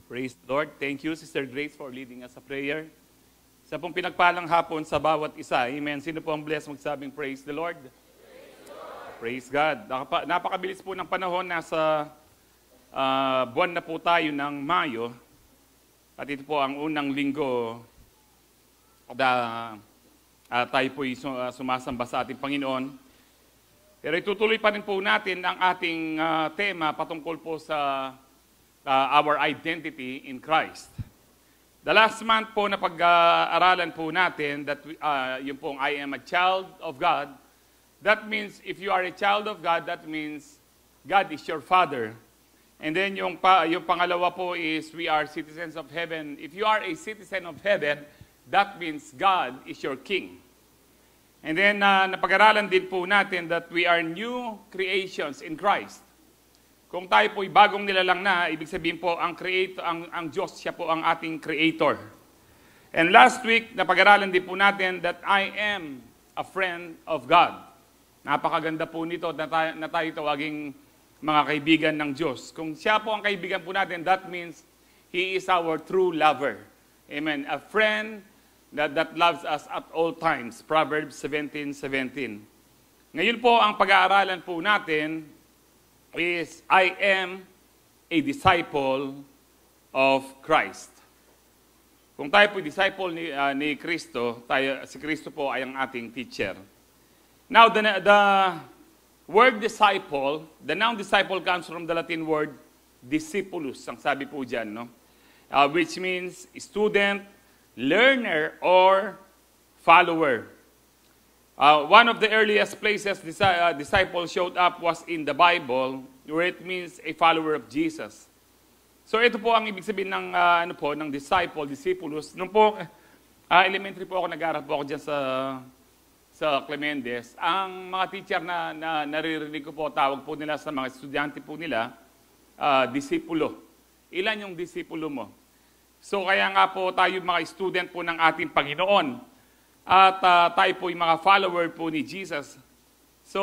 Praise the Lord. Thank you, Sister Grace, for leading us sa prayer. Sa pong pinagpalang hapon sa bawat isa. Amen. Sino po ang blessed magsabing praise the Lord? Praise God. Napakabilis po ng panahon. Nasa buwan na po tayo ng Mayo. At ito po ang unang linggo na tayo po sumasamba sa ating Panginoon. Pero itutuloy pa rin po natin ang ating tema patungkol po sa our identity in Christ. The last month po na pag-aaralan po natin that yung pong I am a child of God. That means if you are a child of God, that means God is your Father. And then yung pangalawa po is we are citizens of heaven. If you are a citizen of heaven, that means God is your King. And then napag-aralan din po natin that we are new creations in Christ. Kung tayo po'y bagong nilalang na, ibig sabihin po, ang Diyos, siya po ang ating creator. And last week, napag-aralan din po natin that I am a friend of God. Napakaganda po nito na tayo tawaging mga kaibigan ng Diyos. Kung siya po ang kaibigan po natin, that means He is our true lover. Amen. A friend that loves us at all times. Proverbs 17:17. Ngayon po, ang pag-aaralan po natin is I am a disciple of Christ. Kung tayo po disciple ni Kristo, si Kristo po ay ang ating teacher. Now, the word disciple, the noun disciple comes from the Latin word discipulus, ang sabi po dyan, no? Which means student, learner, or follower. One of the earliest places disciples showed up was in the Bible, where it means a follower of Jesus. So ito po ang ibig sabihin ng ng discipulus. Nung po elementary po ako, nag-aaral po ako diyan sa Clemendes. Ang mga teacher na naririnig ko po, tawag po nila sa mga estudyante po nila, disipulo. Ilan yung disipulo mo? So kaya nga po tayo mga student po ng ating Panginoon. At tayo po yung mga follower po ni Jesus. So,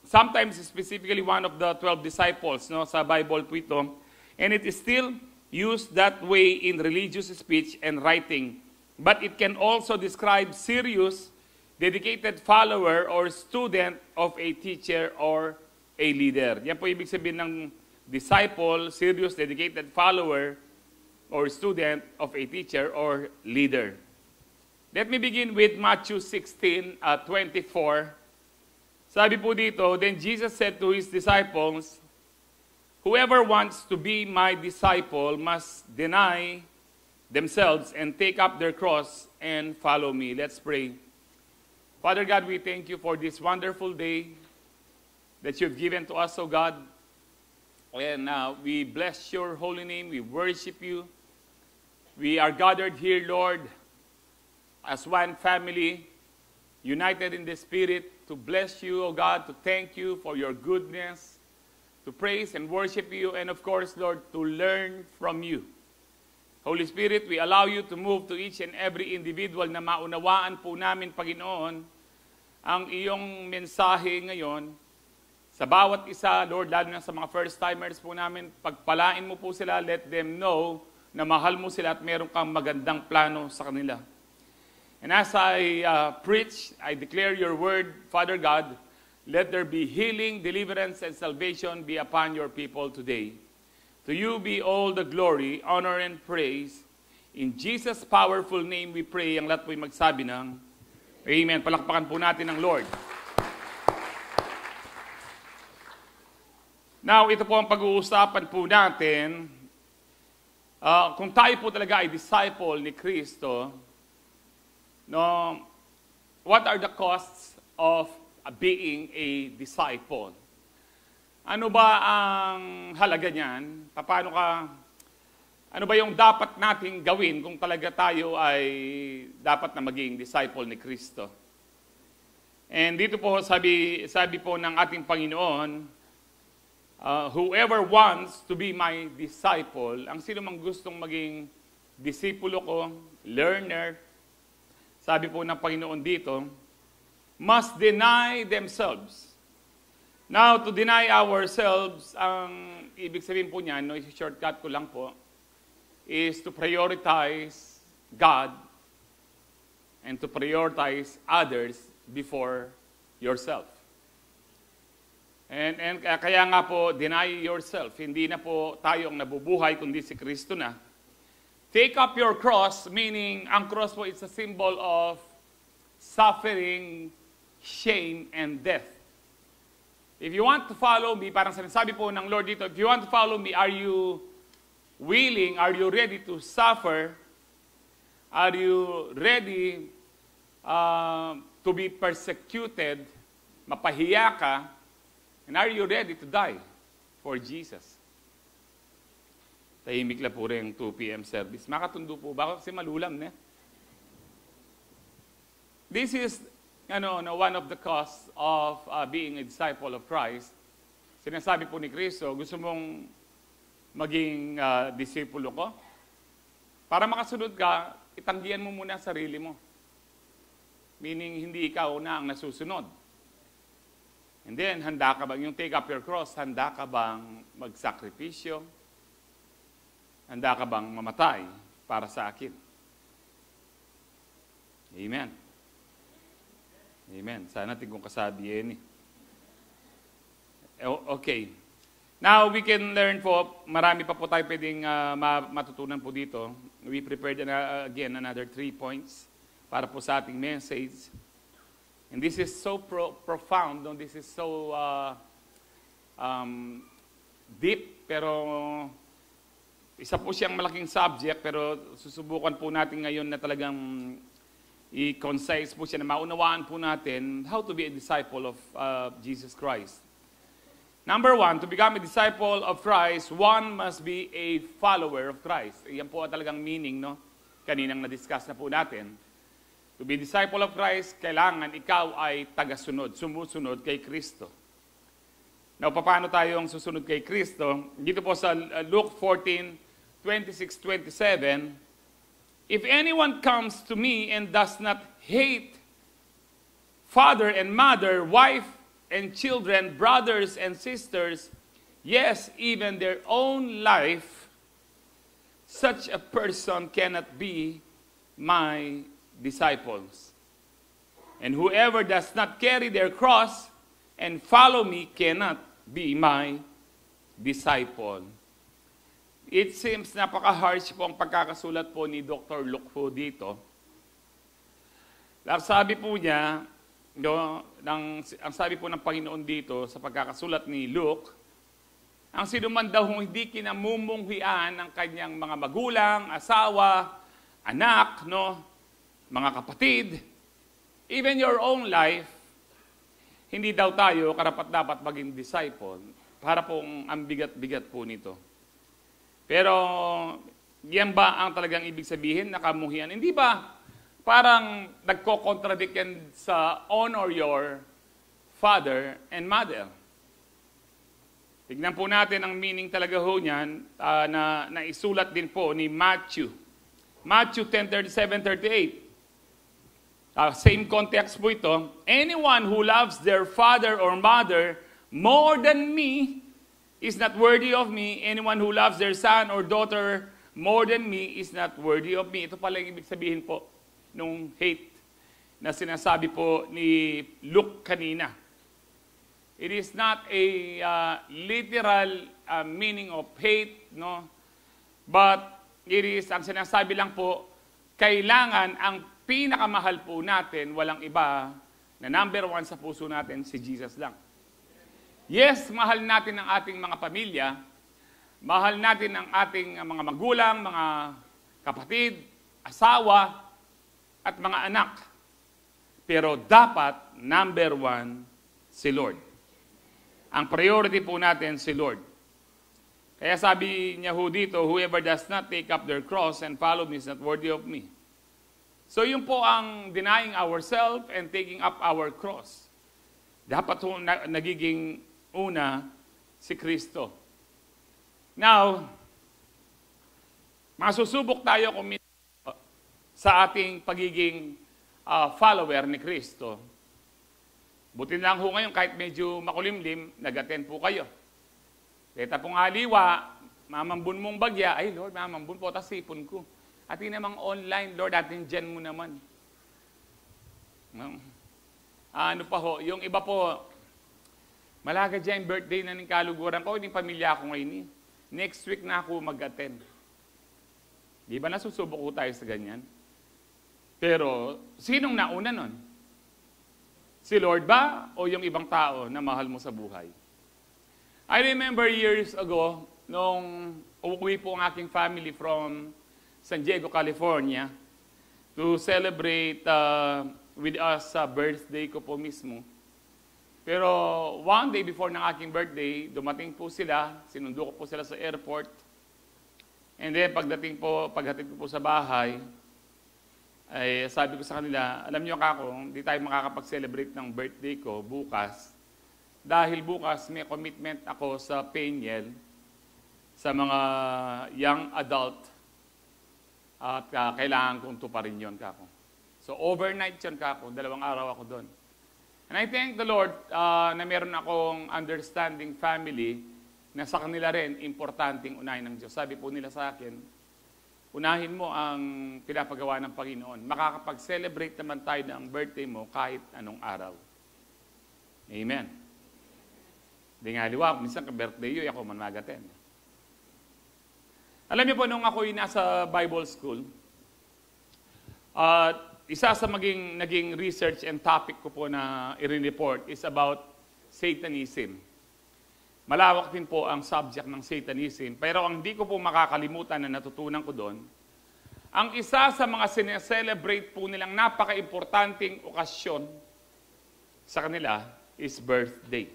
sometimes specifically one of the 12 disciples, no, sa Bible po ito, and it is still used that way in religious speech and writing. But it can also describe serious, dedicated follower or student of a teacher or a leader. Yan po ibig sabihin ng disciple, serious, dedicated follower or student of a teacher or leader. Let me begin with Matthew 16:24. Sabi po dito, then Jesus said to His disciples, whoever wants to be my disciple must deny themselves and take up their cross and follow me. Let's pray. Father God, we thank you for this wonderful day that you've given to us, O God. And we bless your holy name. We worship you. We are gathered here, Lord, as one family, united in the Spirit, to bless you, O God, to thank you for your goodness, to praise and worship you, and of course, Lord, to learn from you. Holy Spirit, we allow you to move to each and every individual na maunawaan po namin, Panginoon, ang iyong mensahe ngayon. Sa bawat isa, Lord, lalo na sa mga first-timers po namin, pagpalain mo po sila, let them know na mahal mo sila at meron kang magandang plano sa kanila. And as I preach, I declare your word, Father God, let there be healing, deliverance, and salvation be upon your people today. To you be all the glory, honor, and praise. In Jesus' powerful name we pray. Ang lahat po'y magsabi ng Amen. Palakpakan po natin ang Lord. Now, ito po ang pag-uusapan po natin. Kung tayo po talaga ay disciple ni Kristo, no, what are the costs of being a disciple? Ano ba ang halaga niyan? Ano ba yung dapat nating gawin kung talaga tayo ay dapat na maging disciple ni Kristo? And dito po sabi po ng ating Panginoon, whoever wants to be my disciple, ang sino mang gustong maging disipulo ko, learner, sabi po ng Panginoon dito, must deny themselves. Now, to deny ourselves, ang ibig sabihin po niyan, no, shortcut ko lang po, is to prioritize God and to prioritize others before yourself. And kaya nga po, deny yourself. Hindi na po tayo ang nabubuhay, kundi si Kristo na. Take up your cross, meaning ang cross po is a symbol of suffering, shame, and death. If you want to follow me, parang sinasabi po ng Lord dito, if you want to follow me, are you willing, are you ready to suffer? Are you ready to be persecuted? Mapahiya ka? And are you ready to die for Jesus? Tahimik lang po rin 2 p.m. service. Makatundo po ba? Kasi malulam na. This is one of the costs of being a disciple of Christ. Sinasabi po ni Kristo, gusto mong maging disipulo ko? Para makasunod ka, itanggihan mo muna sarili mo. Meaning, hindi ikaw na ang nasusunod. And then, handa ka bang, yung take up your cross, handa ka bang magsakripisyo? Handa ka bang mamatay para sa akin? Amen. Amen. Sana tingkong kasabi yan eh. Okay. Now, we can learn po, marami pa po tayo pwedeng matutunan po dito. We prepared again another 3 points para po sa ating message. And this is so profound, no? This is so deep, pero isa po siyang malaking subject, pero susubukan po natin ngayon na talagang i-concise po siya, na maunawaan po natin how to be a disciple of Jesus Christ. Number 1, to become a disciple of Christ, one must be a follower of Christ. Yan po talagang meaning, no? Kaninang na-discuss na po natin. To be disciple of Christ, kailangan ikaw ay tagasunod, sumusunod kay Kristo. Now, paano tayo ang susunod kay Kristo? Dito po sa Luke 14:26-27, if anyone comes to me and does not hate father and mother, wife and children, brothers and sisters, yes, even their own life, such a person cannot be my disciples. And whoever does not carry their cross and follow me cannot be my disciple. It seems napaka-harsh po ang pagkakasulat po ni Dr. Luke po dito. Sabi po niya, ang sabi po ng Panginoon dito sa pagkakasulat ni Luke, ang sinuman daw hindi kinamumunghian ng kanyang mga magulang, asawa, anak, mga kapatid, even your own life, hindi daw tayo karapat-dapat maging disciple. Para pong ang bigat-bigat po nito. Pero, yan ba ang talagang ibig sabihin, nakamuhian? Hindi ba parang nagko-contradict yan sa honor your father and mother? Tignan po natin ang meaning talaga ho niyan na naisulat din po ni Matthew. Matthew 10:37-38. Same context po ito. Anyone who loves their father or mother more than me is not worthy of me. Anyone who loves their son or daughter more than me is not worthy of me. Ito pala yung ibig sabihin po nung hate na sinasabi po ni Luke kanina. It is not a literal meaning of hate, but it is, ang sinasabi lang po, kailangan ang pinakamahal po natin, walang iba, na number 1 sa puso natin, si Jesus lang. Yes, mahal natin ang ating mga pamilya, mahal natin ang ating mga magulang, mga kapatid, asawa, at mga anak. Pero dapat, number 1, si Lord. Ang priority po natin, si Lord. Kaya sabi niya ho dito, whoever does not take up their cross and follow me is not worthy of me. So yun po ang denying ourselves and taking up our cross. Dapat po nagiging una si Kristo. Now, masusubok tayo kung sa ating pagiging follower ni Kristo. Buti lang ho ngayon, kahit medyo makulimlim, nag-attend po kayo. Kita pong haliwa, mamambun mong bagya, ay Lord, mamambun po, tas sipon ko. At yun namang online, Lord, atin dyan mo naman. Ano pa ho, yung iba po, malaga dyan birthday na ng kaluguran ko, yung pamilya ko ngayon. Next week na ako mag-attend. Di ba nasusubok ko tayo sa ganyan? Pero, sinong nauna nun? Si Lord ba o yung ibang tao na mahal mo sa buhay? I remember years ago, nung uuwi po ang aking family from San Diego, California, to celebrate with us sa birthday ko po mismo. Pero one day before ng aking birthday, dumating po sila, sinundo ko po sila sa airport. And then paghatid ko po sa bahay, ay sabi ko sa kanila, alam niyo kako, hindi tayo makakapag-celebrate ng birthday ko bukas. Dahil bukas may commitment ako sa Peñel sa mga young adult at kailangan kong tuparin yun kako. So overnight yun kako, 2 araw ako doon. And I thank the Lord na meron akong understanding family na sa kanila rin importanteng unahin ng Diyos. Sabi po nila sa akin, unahin mo ang pinapagawa ng Panginoon. Makakapag-celebrate naman tayo ng birthday mo kahit anong araw. Amen. Di nga liwa, minsan ka-birthday yun, ako man mag-attend. Alam niyo po, nung ako'y nasa Bible school, isa sa naging research and topic ko po na i-report is about Satanism. Malawak din po ang subject ng Satanism. Pero ang di ko po makakalimutan na natutunan ko doon, ang isa sa mga sineselebrate po nilang napaka-importanting okasyon sa kanila is birthday.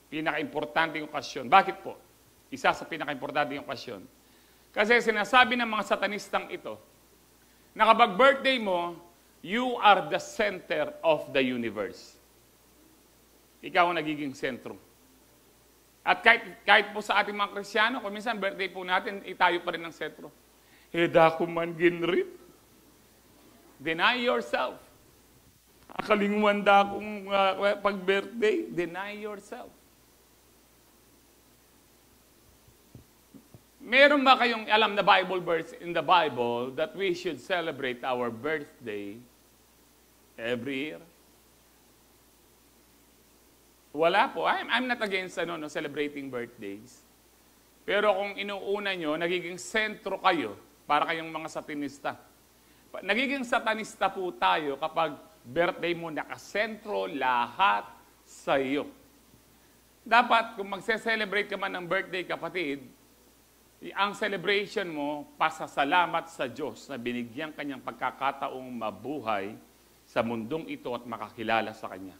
Pinaka-importanting okasyon. Bakit po? Isa sa pinaka-importanting okasyon. Kasi sinasabi ng mga satanistang ito, na kapag birthday mo, you are the center of the universe. Ikaw ang nagiging sentro. At kahit po sa ating mga Kristiyano, kung minsan birthday po natin, tayo pa rin ang sentro. Heda ko man ginrit. Deny yourself. Akalinguan da kung pag-birthday, deny yourself. Meron ba kayong alam na Bible verse in the Bible that we should celebrate our birthday every year? Wala po. I'm not against celebrating birthdays. Pero kung inuuna nyo, nagiging sentro kayo para kayong mga satanista. Nagiging satanista po tayo kapag birthday mo nakasentro lahat sa iyo. Dapat kung magse-celebrate ka man ng birthday, kapatid, ang celebration mo, pasasalamat sa Diyos na binigyan kanyang pagkakataong mabuhay sa mundong ito at makakilala sa Kanya.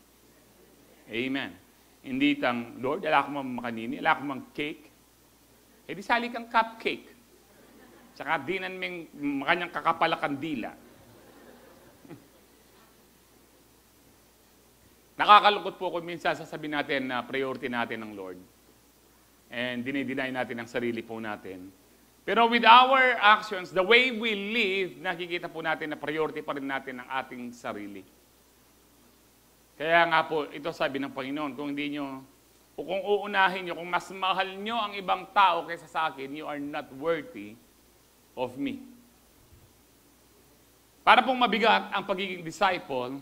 Amen. Hindi Lord, ala ko mang makanini, ala ko mang cake. Eh di sali kang cupcake. Tsaka dinan ming kanyang kakapalakan dila. Nakakalungkot po kung minsan sasabihin natin na priority natin ng Lord. And dinideny natin ang sarili po natin. Pero with our actions, the way we live, nakikita po natin na priority pa rin natin ang ating sarili. Kaya nga po, ito sabi ng Panginoon, kung hindi nyo, o kung uunahin nyo, kung mas mahal nyo ang ibang tao kaysa sa akin, you are not worthy of me. Para pong mabigat ang pagiging disciple,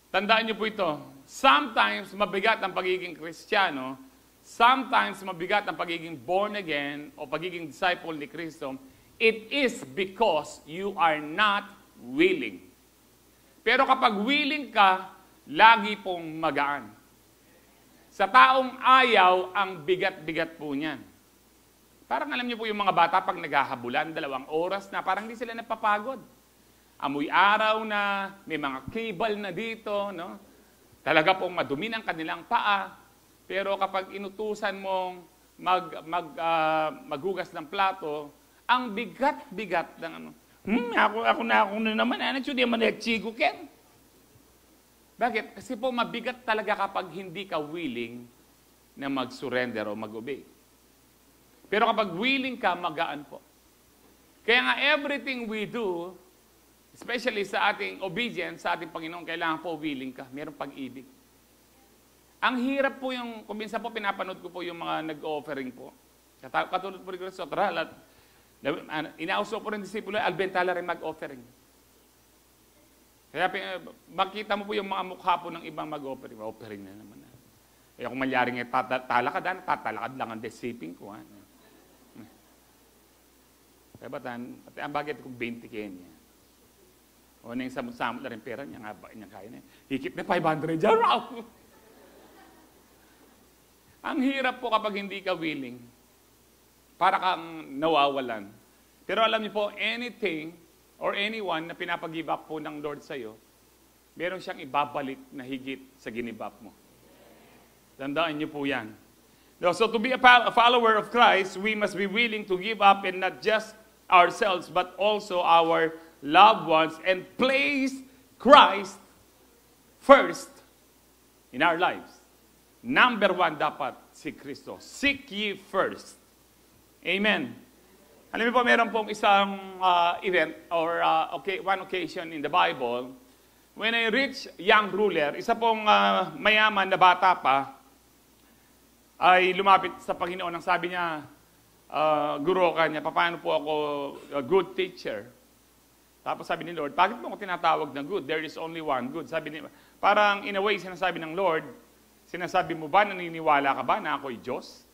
tandaan nyo po ito, sometimes mabigat ang pagiging Kristiyano, sometimes mabigat ang pagiging born again o pagiging disciple ni Kristo, it is because you are not willing. Pero kapag willing ka, lagi pong magaan. Sa taong ayaw, ang bigat-bigat po niyan. Parang alam niyo po yung mga bata pag naghahabulan, 2 oras na, parang hindi sila napapagod. Amoy araw na, may mga cable na dito, no? Talaga pong madumi ang kanilang paa. Pero kapag inutusan mong maghugas ng plato, ang bigat-bigat ng ako na naman, hindi man nagchigo ken. Bakit? Kasi po mabigat talaga kapag hindi ka willing na mag-surrender o mag-obey. Pero kapag willing ka, magaan po. Kaya nga everything we do, especially sa ating obedience, sa ating Panginoon, kailangan po willing ka. Mayroong pag-ibig. Ang hirap po yung, kung minsan po pinapanood ko po yung mga nag-offering po. Katulad po rin sa Tara, inauso po rin disipulo, albentala rin mag-offering. Kaya makita mo po yung mga mukha po ng ibang mag-offering. Offering na naman. Kaya kung malyaring tatalakad lang ang desiping ko. Kaya ba, ang bagay kong 20 kaya niya. O na yung samot-samot na rin pera niya, nga ba niya kaya na. Hikip na 500 dyan. Ang hirap po kapag hindi ka willing. Para kang nawawalan. Pero alam niyo po, anything or anyone na pinapag-give up po ng Lord sa'yo, meron siyang ibabalik na higit sa ginib up mo. Tandaan niyo po yan. So to be a follower of Christ, we must be willing to give up and not just ourselves, but also our loved ones and place Christ first in our lives. Number 1 dapat si Kristo. Seek ye first. Amen. Alam niyo po, meron pong isang event or one occasion in the Bible when a rich young ruler, isa pong mayaman na bata pa, ay lumapit sa Panginoon. Ang sabi niya, guro ka niya, paano po ako a good teacher? Tapos sabi ni Lord, bakit mo ako tinatawag na good? There is only one good. Sabi niya, parang in a way, sinasabi ng Lord, sinasabi mo ba, naniniwala ka ba na ako'y Diyos?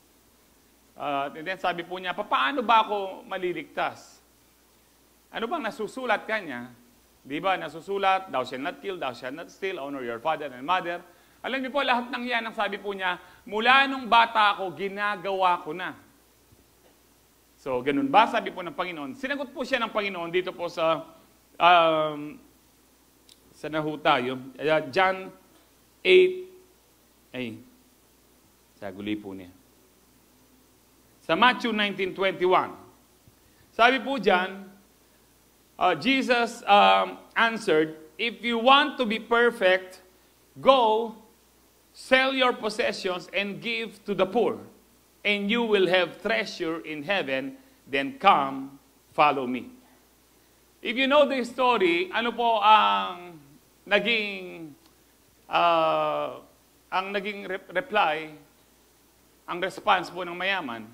And then sabi po niya, paano ba ako maliligtas? Ano bang nasusulat ka niya? Di ba, nasusulat, thou shalt not kill, thou shalt not steal, honor your father and mother. Alam niyo po, lahat ng yan, ang sabi po niya, mula nung bata ako, ginagawa ko na. So, ganun ba? Sabi po ng Panginoon. Sinagot po siya ng Panginoon dito po sa naho tayo. John 8, saguli po niya. Sa Matthew 19:21. Sabi po dyan, Jesus answered, if you want to be perfect, go, sell your possessions and give to the poor, and you will have treasure in heaven, then come, follow me. If you know the story, ano po ang naging reply, ang response po ng mayaman,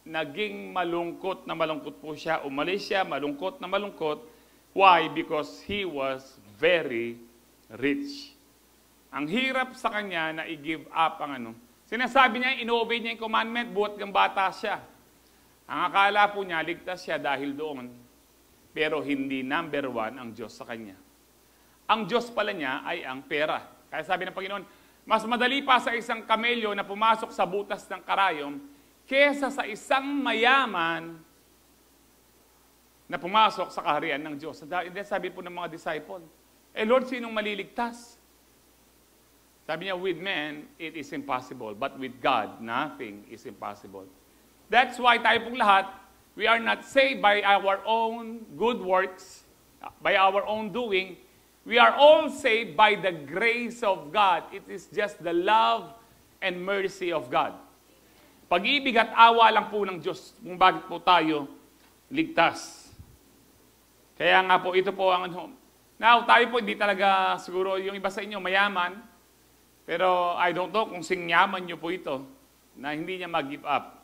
naging malungkot na malungkot po siya, umalis siya, malungkot na malungkot. Why? Because he was very rich. Ang hirap sa kanya na i-give up ang ano. Sinasabi niya, ino-obey niya yung commandment, buhat ng bata siya. Ang akala po niya, ligtas siya dahil doon. Pero hindi number 1 ang Diyos sa kanya. Ang Diyos pala niya ay ang pera. Kaya sabi ng Panginoon, mas madali pa sa isang kamelyo na pumasok sa butas ng karayom kesa sa isang mayaman na pumasok sa kaharian ng Diyos. Sabi po ng mga disciple, Lord, sinong maliligtas? Sabi niya, with men, it is impossible. But with God, nothing is impossible. That's why tayo pong lahat, we are not saved by our own good works, by our own doing. We are all saved by the grace of God. It is just the love and mercy of God. Pag-ibig at awa lang po ng Diyos kung bakit po tayo ligtas. Kaya nga po, ito po ang ano. Now, tayo po hindi talaga siguro yung iba sa inyo mayaman, pero I don't know kung singyaman nyo po ito na hindi niya mag-give up.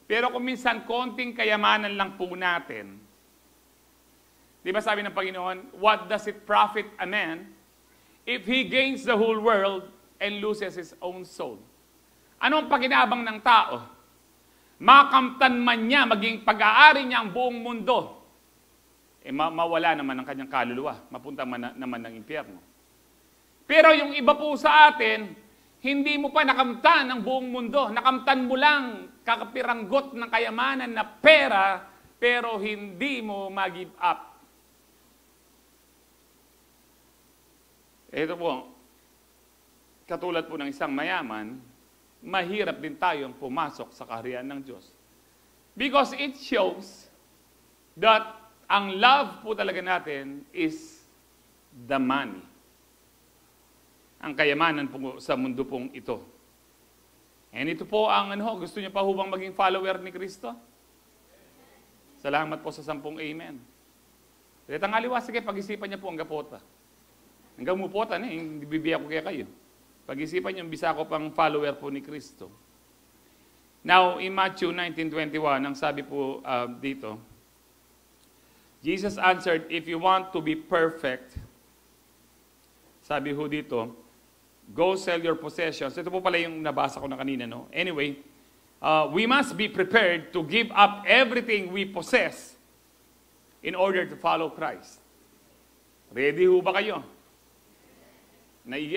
Pero kung minsan konting kayamanan lang po natin, di ba sabi ng Panginoon, what does it profit a man if he gains the whole world and loses his own soul? Ano ang pakinabang ng tao? Makamtan man niya, maging pag-aari niya ang buong mundo, mawala naman ang kanyang kaluluwa, mapunta naman ng impyerno. Pero yung iba po sa atin, hindi mo pa nakamtan ang buong mundo. Nakamtan mo lang kakapiranggot ng kayamanan na pera, pero hindi mo mag-give up. Ito po, katulad po ng isang mayaman, mahirap din tayong pumasok sa kaharian ng Diyos. Because it shows that ang love po talaga natin is the money. Ang kayamanan po sa mundo pong ito. And ito po ang gusto niyo pa hubang maging follower ni Kristo? Salamat po sa 10 amen. Kaya tangaliwa, sige, pag-isipan niya po ang gapota. Hanggang mupota na, bibigyan ko kaya kayo. Pag-isipan niyo, bisa ko pang follower po ni Kristo. Now, in Matthew 19:21, ang sabi po dito, Jesus answered, if you want to be perfect, sabi ho dito, go sell your possessions. Ito po pala yung nabasa ko na kanina, no? Anyway, we must be prepared to give up everything we possess in order to follow Christ. Ready ho ba kayo?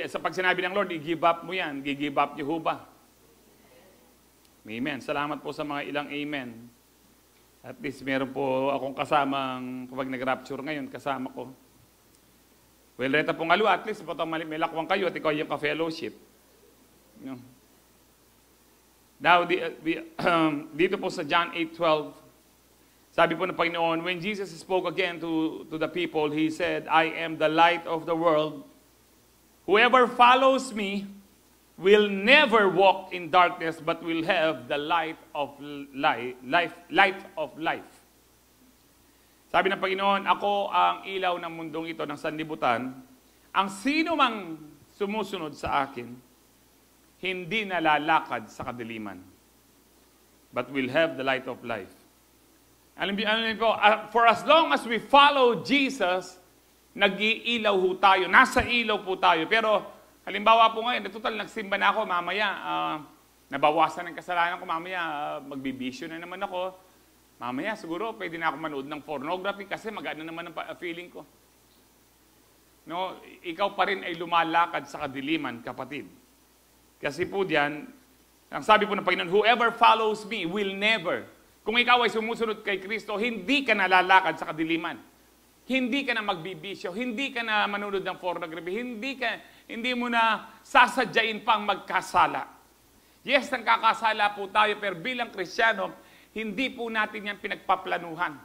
Sa pag sinabi ng Lord, i-give up mo yan, i-give up niyo ho ba? Amen. Salamat po sa mga ilang amen. At least meron po akong kasamang, kapag nag-rapture ngayon, kasama ko. Well, reta pong alo, at least po may lakwang kayo at ikaw yung ka-fellowship. No? Now, dito po sa John 8:12, sabi po ng Panginoon, when Jesus spoke again to the people, He said, I am the light of the world. Whoever follows me will never walk in darkness, but will have the light of life. Sabi ng Panginoon, ako ang ilaw ng mundong ito, ng sanlibutan. Ang sino mang sumusunod sa akin, hindi nalalakad sa kadiliman, but will have the light of life. Alam niyo po, for as long as we follow Jesus, nag-iilaw ho tayo, nasa ilaw po tayo. Pero halimbawa po ngayon, total nagsimba na ako, mamaya, nabawasan ng kasalanan ko, mamaya, magbibisyo na naman ako. Mamaya, siguro, pwede na ako manood ng pornography kasi mag-ano naman ang feeling ko. No, ikaw pa rin ay lumalakad sa kadiliman, kapatid. Kasi po diyan, ang sabi po ng Panginoon, whoever follows me will never. Kung ikaw ay sumusunod kay Kristo, hindi ka nalalakad sa kadiliman. Hindi ka na magbibisyo, hindi ka na manonood ng pornography, hindi mo na sasadyain pang magkasala. Yes, nagkakasala po tayo, pero bilang Kristiyano, hindi po natin yan pinagpaplanuhan.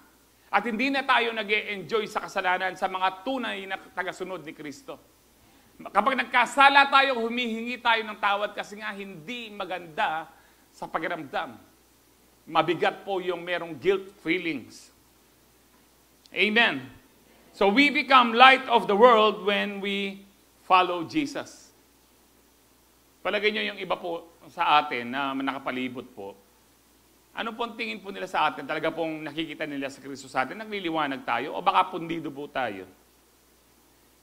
At hindi na tayo nag-e-enjoy sa kasalanan sa mga tunay na tagasunod ni Kristo. Kapag nagkasala tayo, humihingi tayo ng tawad kasi nga hindi maganda sa pakiramdam. Mabigat po yung merong guilt feelings. Amen. So we become light of the world when we follow Jesus. Palagay nyo yung iba po sa atin na nakapalibot po. Ano pong tingin po nila sa atin? Talaga pong nakikita nila sa Kristo sa atin? Nagliliwanag tayo? O baka pundido po tayo?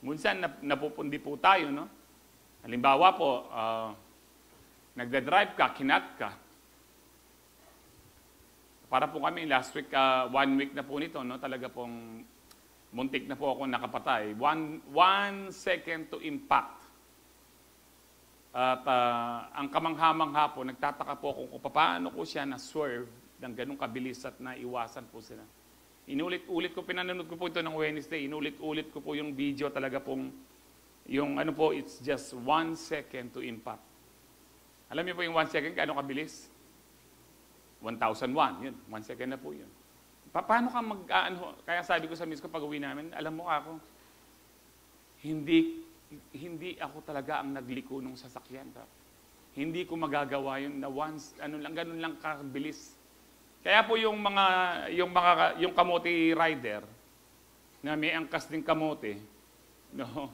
Minsan napupundi po tayo, no? Halimbawa po, nagda-drive ka, kinat ka. Para po kami, last week, 1 week na po nito, no? Talaga pong muntik na po ako nakapatay. One second to impact. At ang kamangha-mangha po, nagtataka po kung paano ko siya na-swerve ng ganung kabilis at naiwasan po sila. Inulit-ulit ko, pinanood ko po ito ng Wednesday, inulit-ulit ko po yung video talaga pong, yung ano po, it's just 1 second to impact. Alam niyo po yung 1 second, kaano kabilis? 1,001, yun. 1 second na po yun. Paano ka kaya sabi ko sa miss ko pag-uwi namin, alam mo ako, hindi ako talaga ang nagliko ng sasakyan. Hindi ko magagawa yun na once, ganun lang kabilis. Kaya po yung kamote rider, na may angkas din kamote, no,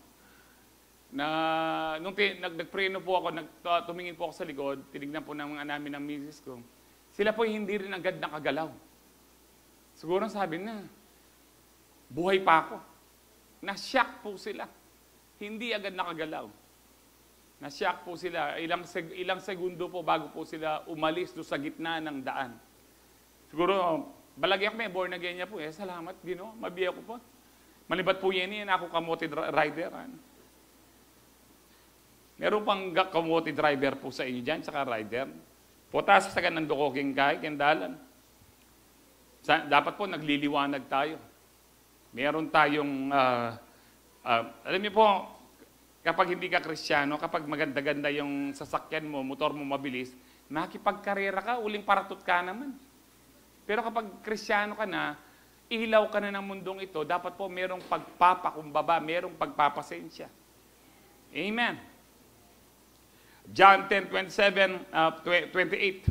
na nung nagpreno po ako, tumingin po ako sa likod, tinignan po ng mga namin ng misis ko, sila po hindi rin agad nakagalaw. Siguro sabi na, buhay pa ako. Na-shock po sila. Hindi agad nakagalaw. Na-shock po sila. Ilang segundo po bago po sila umalis do sa gitna ng daan. Siguro, balagyan ko may born again niya po. Salamat, Gino. Mabiya ko po. Malibat po yan ako kamote rider. Meron pang kamote driver po sa inyo dyan, saka rider. Putas sa ganang dukoking kahit, kendalan. Dapat po nagliliwanag tayo. Meron tayong, alam niyo po, kapag hindi ka Kristiyano, kapag maganda-ganda yung sasakyan mo, motor mo mabilis, makikipagkarera ka, uling paratot ka naman. Pero kapag Kristiyano ka na, ilaw ka na ng mundong ito, dapat po merong pagpapakumbaba, merong pagpapasensya. Amen. John 10:28.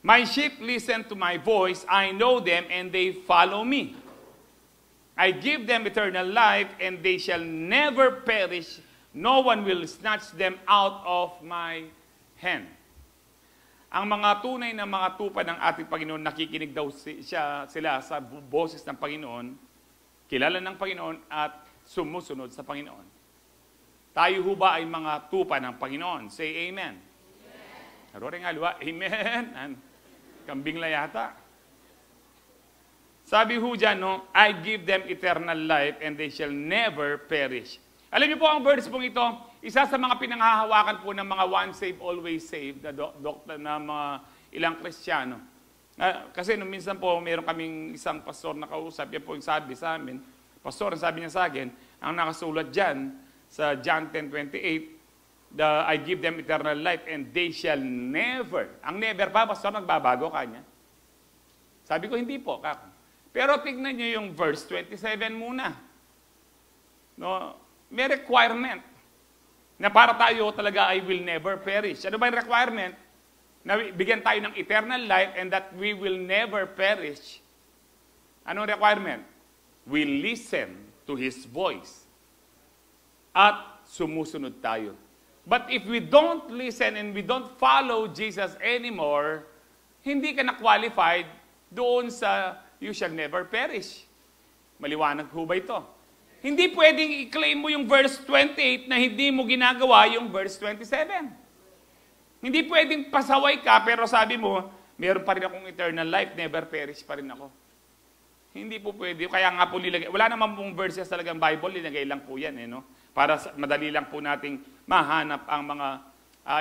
My sheep listen to my voice, I know them, and they follow me. I give them eternal life, and they shall never perish. No one will snatch them out of my hand. ang mga tunay na mga tupa ng ating Panginoon, nakikinig daw sila sa boses ng Panginoon, kilala ng Panginoon at sumusunod sa Panginoon. Tayo ho ba ay mga tupa ng Panginoon? Say amen. Amen. Nga luwa, amen. Kambing la yata. Sabi ho dyan, no, I give them eternal life and they shall never perish. Alam niyo po ang verse pong ito, isa sa mga pinanghahawakan po ng mga once saved, always saved, na mga ilang Kristiyano. Kasi nung minsan po, mayroon kaming isang pastor na kausap, yan po yung sabi sa amin, pastor, ang sabi niya sa akin, ang nakasulat dyan sa John 10:28, I give them eternal life and they shall never. Ang never pa, pastor, nagbabago kanya. Sabi ko, hindi po, kako. Pero tignan niyo yung verse 27 muna. No, may requirement na para tayo talaga I will never perish. Ano ba yung requirement? Na bigyan tayo ng eternal life and that we will never perish. Anong requirement? We listen to His voice. At sumusunod tayo. But if we don't listen and we don't follow Jesus anymore, hindi ka na-qualified doon sa you shall never perish. Maliwanag ho ba ito? Hindi pwedeng i-claim mo yung verse 28 na hindi mo ginagawa yung verse 27. Hindi pwedeng pasaway ka pero sabi mo, meron pa rin akong eternal life, never perish pa rin ako. Hindi po pwede. Kaya nga po nilagay. Wala naman pong verses talagang Bible, nilagay lang po yan. Para madali lang po nating mahanap ang mga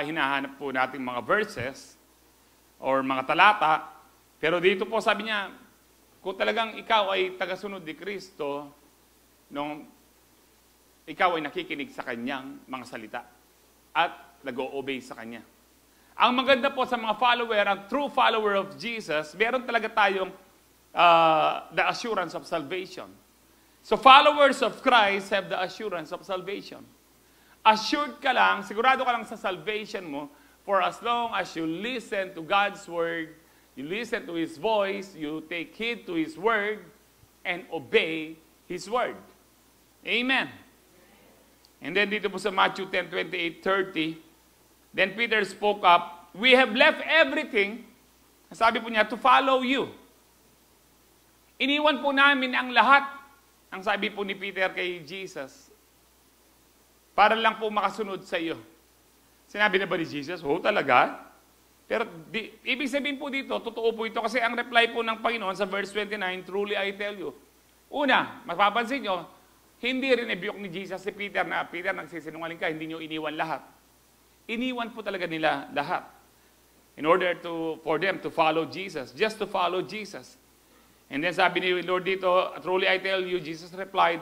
hinahanap po nating mga verses or mga talata. Pero dito po sabi niya, kung talagang ikaw ay tagasunod ni Kristo, nung ikaw ay nakikinig sa kanyang mga salita at nag-o-obey sa kanya. Ang maganda po sa mga follower, ang true follower of Jesus, meron talaga tayong the assurance of salvation. So followers of Christ have the assurance of salvation. Assured ka lang, sigurado ka lang sa salvation mo for as long as you listen to God's word, you listen to His voice, you take heed to His word, and obey His word. Amen. And then dito po sa Matthew 10:28-30, then Peter spoke up, we have left everything, sabi po niya, to follow you. Iniwan po namin ang lahat, ang sabi po ni Peter kay Jesus, para lang po makasunod sa iyo. Sinabi na ba ni Jesus? Oo, talaga? Pero ibig sabihin po dito, totoo po ito, kasi ang reply po ng Panginoon sa verse 29, truly I tell you. Una, mapapansin nyo, hindi rin rebuke ni Jesus si Peter na, Peter, nagsisinungaling ka, hindi nyo iniwan lahat. Iniwan po talaga nila lahat. In order for them to follow Jesus, just to follow Jesus. And then sabi ni Lord dito, truly I tell you, Jesus replied,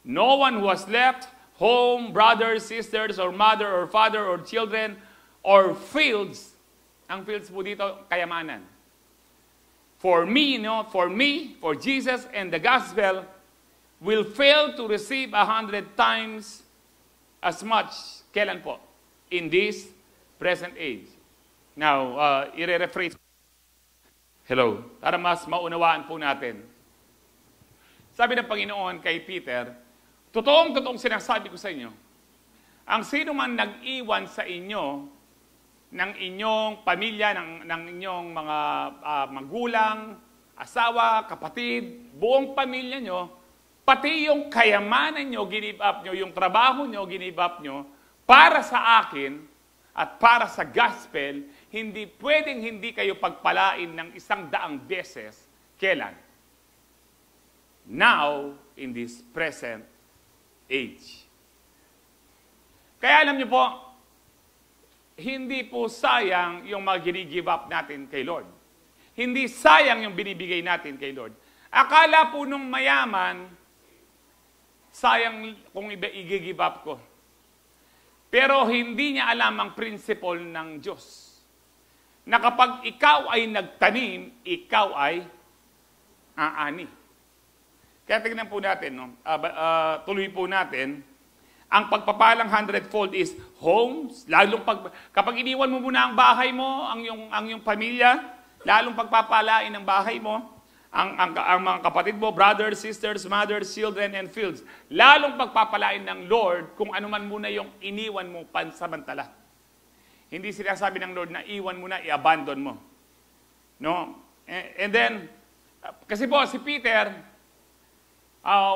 no one who has left home, brothers, sisters, or mother, or father, or children, or fields, ang fields po dito, kayamanan. For Jesus and the gospel, will fail to receive 100 times as much. Kailan po? In this present age. Now, i-rephrase. Hello. Para mas maunawaan po natin. Sabi ng Panginoon kay Peter, totoong sinasabi ko sa inyo, ang sino man nag-iwan sa inyo ng inyong pamilya, ng inyong mga magulang, asawa, kapatid, buong pamilya nyo, pati yung kayamanan nyo, give up nyo, yung trabaho nyo, give up nyo, para sa akin at para sa gospel, hindi pwedeng hindi kayo pagpalain ng 100 beses. Kailan? Now, in this present age. Kaya alam nyo po, hindi po sayang yung mga gini-give up natin kay Lord. Hindi sayang yung binibigay natin kay Lord. Akala po nung mayaman, sayang kung i-give up ko. Pero hindi niya alam ang principle ng Diyos. Na kapag ikaw ay nagtanim, ikaw ay aani. Kaya tingnan po natin, no? Tuloy po natin, ang pagpapalang 100-fold is homes, lalong kapag iniwan mo muna ang bahay mo, ang iyong pamilya, lalong pagpapalain ang bahay mo, ang mga kapatid mo, brothers, sisters, mothers, children, and fields. Lalong pagpapalain ng Lord kung ano man muna yung iniwan mo pansamantala. Hindi sinasabi ng Lord na iwan mo na, i-abandon mo. No? And then, kasi po, si Peter,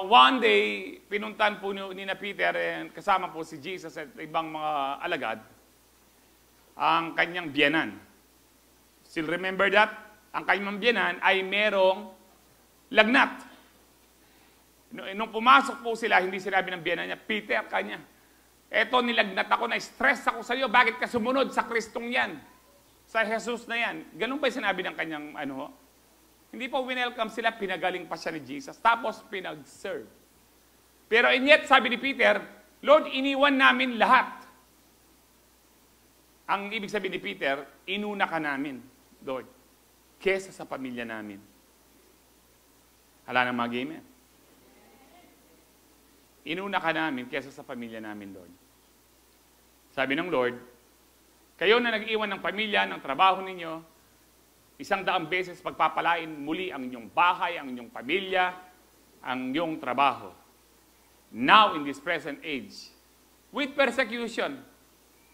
one day, pinuntan po ni na Peter, and kasama po si Jesus at ibang mga alagad, ang kanyang biyanan. Still remember that? Ang kanyang biyanan ay merong lagnat. Nung pumasok po sila, hindi sinabi ng biyanan niya, Peter, kanya, eto nilagnat ako, na-stress ako sa iyo, bakit ka sumunod sa Kristong yan? Sa Jesus na yan. Ganun ba sinabi ng kanyang Hindi po winelcome sila, pinagaling pa siya ni Jesus. Tapos pinag-serve. Pero and yet, sabi ni Peter, Lord, iniwan namin lahat. Ang ibig sabihin ni Peter, inuna ka namin, Lord, kesa sa pamilya namin. Hala ng mga gamer. Inuna ka namin kesa sa pamilya namin, Lord. Sabi ng Lord, kayo na nag-iwan ng pamilya, ng trabaho ninyo, 100 beses pagpapalain muli ang inyong bahay, ang inyong pamilya, ang inyong trabaho. Now, in this present age, with persecution.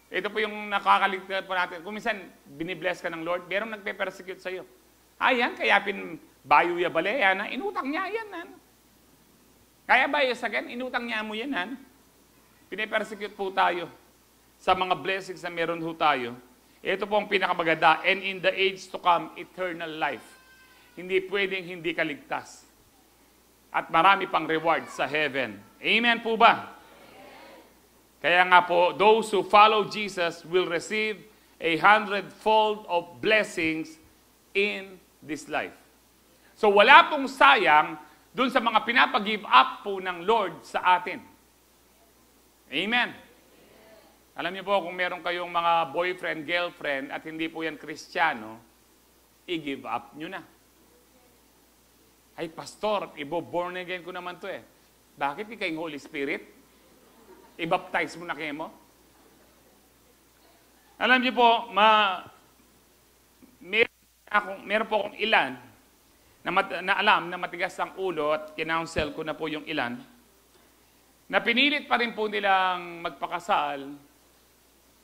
Ito po yung nakakaligtas po natin. Kung minsan, binibless ka ng Lord, merong nagpe-persecute sa iyo. Ayan, kaya bayo ya bale, yan, inutang niya, yan. Kaya bayo sa akin, inutang niya mo yan. Pinipersecute po tayo sa mga blessings na meron ho tayo. Ito po ang pinakamaganda, and in the age to come, eternal life. Hindi pwedeng hindi kaligtas. At marami pang reward sa heaven. Amen po ba? Kaya nga po, those who follow Jesus will receive 100-fold of blessings in this life. So wala pong sayang dun sa mga pinapag-give up po ng Lord sa atin. Amen. Alam niyo po, kung meron kayong mga boyfriend, girlfriend, at hindi po yan Kristiyano, i-give up nyo na. Ay, pastor, born again ko naman to eh. Bakit di kayong Holy Spirit? I-baptize mo na kayo mo? Alam niyo po, meron po akong ilan na alam na matigas ang ulo at kinounsel ko na po yung ilan na pinilit pa rin po nilang magpakasal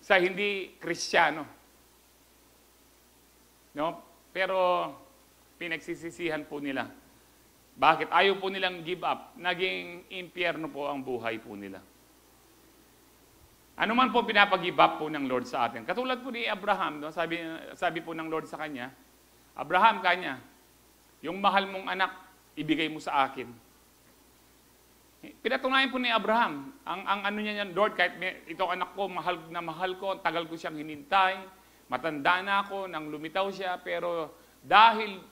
sa hindi Kristiyano. No? Pero pinagsisisihan po nila. Bakit? Ayaw po nilang give up. Naging impyerno po ang buhay po nila. Ano man po pinapag-give up po ng Lord sa atin. Katulad po ni Abraham, no? sabi po ng Lord sa kanya, Abraham, kanya, yung mahal mong anak, ibigay mo sa akin. Pinatunayan po ni Abraham, ang ano niya yan, Lord, kahit itong anak ko, mahal na mahal ko, tagal ko siyang hinintay, matanda na ako, nang lumitaw siya, pero dahil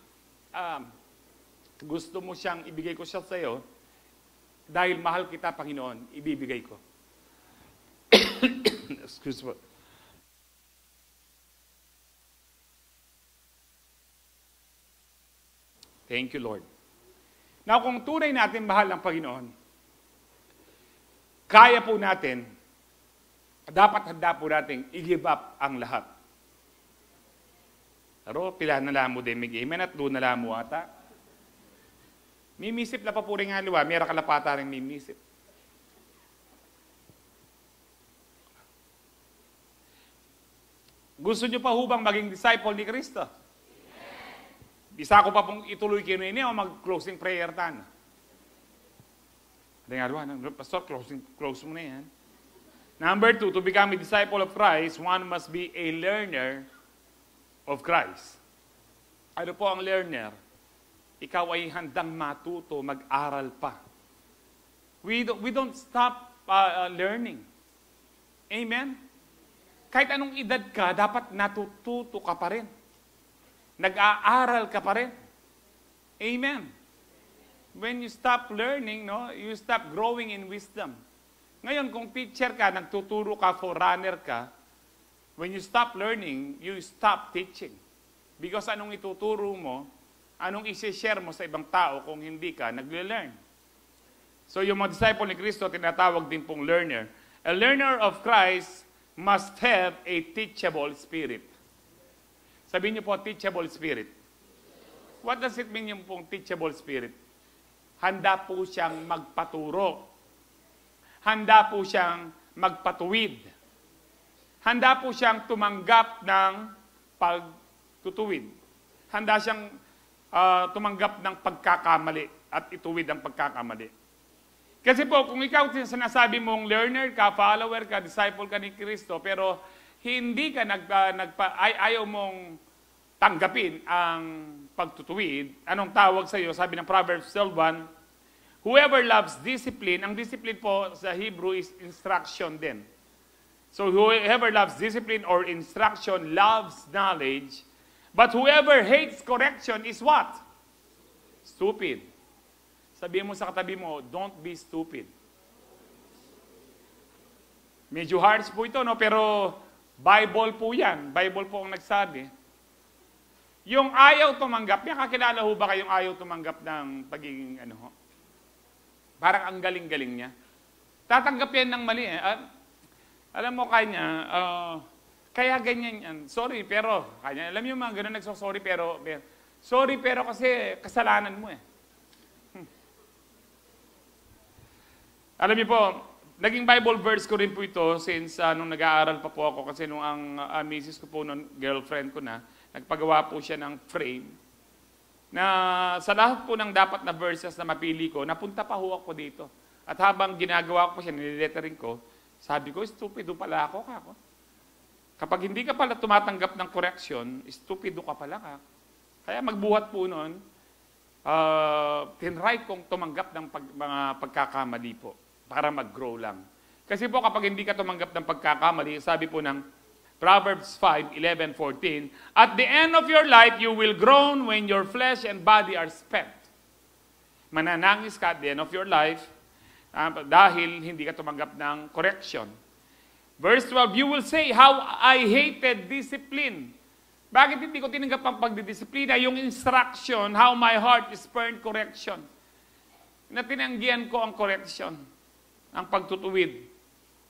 gusto mo siyang ibigay ko siya sa iyo, dahil mahal kita, Panginoon, ibibigay ko. Excuse me. Thank you, Lord. Now, kung tunay natin mahal ng Panginoon, kaya po natin, dapat handa po natin i-give up ang lahat. Pero pila na lang mo din, amen, at doon na lang mo ata. Mimisip na pa po rin nga luwa, mayroon kalapata rin mimisip. Gusto nyo pa hubang maging disciple ni Kristo? Bisa ko pa pong ituloy kayo na o mag-closing prayer tan. Pastor, close mo na yan. Number 2, to become a disciple of Christ, one must be a learner of Christ. Ano po ang learner? Ikaw ay handang matuto, mag-aral pa. We don't stop learning. Amen? Kahit anong edad ka, dapat natututo ka pa rin. Nag-aaral ka pa rin. Amen. When you stop learning, no, you stop growing in wisdom. Ngayon, kung teacher ka, nagtuturo ka, forerunner ka, when you stop learning, you stop teaching. Because anong ituturo mo, anong isi-share mo sa ibang tao kung hindi ka nagle-learn. So yung mga disciple ni Kristo, tinatawag din pong learner. A learner of Christ must have a teachable spirit. Sabihin niyo po, teachable spirit. What does it mean yung pong teachable spirit? Handa po siyang magpaturo. Handa po siyang magpatuwid. handa po siyang tumanggap ng pagtutuwid. Handa siyang tumanggap ng pagkakamali at ituwid ang pagkakamali. Kasi po, kung ikaw sinasabi mong learner ka, follower ka, disciple ka ni Kristo, pero hindi ka ayaw mong tanggapin ang pagtutuwid, anong tawag sa iyo? Sabi ng Proverbs 12:1, whoever loves discipline, ang discipline po sa Hebrew is instruction din. So whoever loves discipline or instruction loves knowledge, but whoever hates correction is what? Stupid. Sabihin mo sa katabi mo, don't be stupid. Medyo harsh po ito, no? Pero Bible po yan. Bible po ang nagsabi. Yung ayaw tumanggap, kakilala ho ba kayong ayaw tumanggap ng pagiging parang ang galing-galing niya? Tatanggap yan ng mali. Alam mo kanya, kaya ganyan yan. Sorry, pero, kanya, alam niyo mga ganun nagsosorry, pero, sorry, pero kasi kasalanan mo eh. Alam niyo po, naging Bible verse ko rin po ito since nung nag-aaral pa po ako, kasi nung ang misis ko po, nung girlfriend ko na, nagpagawa po siya ng frame, na sa lahat po ng dapat na verses na mapili ko, napunta pa ho ako dito. At habang ginagawa ko po siya, nililettering ko, sabi ko, stupido pala ako, kako. Kapag hindi ka pala tumatanggap ng correction, stupido ka pala ka. Kaya magbuhat po noon, tinry kong tumanggap ng mga pagkakamali po para mag-grow lang. Kasi po kapag hindi ka tumanggap ng pagkakamali, sabi po ng Proverbs 5:11-14, at the end of your life, you will groan when your flesh and body are spent. Mananangis ka at the end of your life dahil hindi ka tumanggap ng correction. Verse 12, you will say, how I hated discipline. Bakit hindi ko tinanggap ang pagdidisiplina? Yung instruction, how my heart spurned correction. Na tinanggihan ko ang correction, ang pagtutuwid.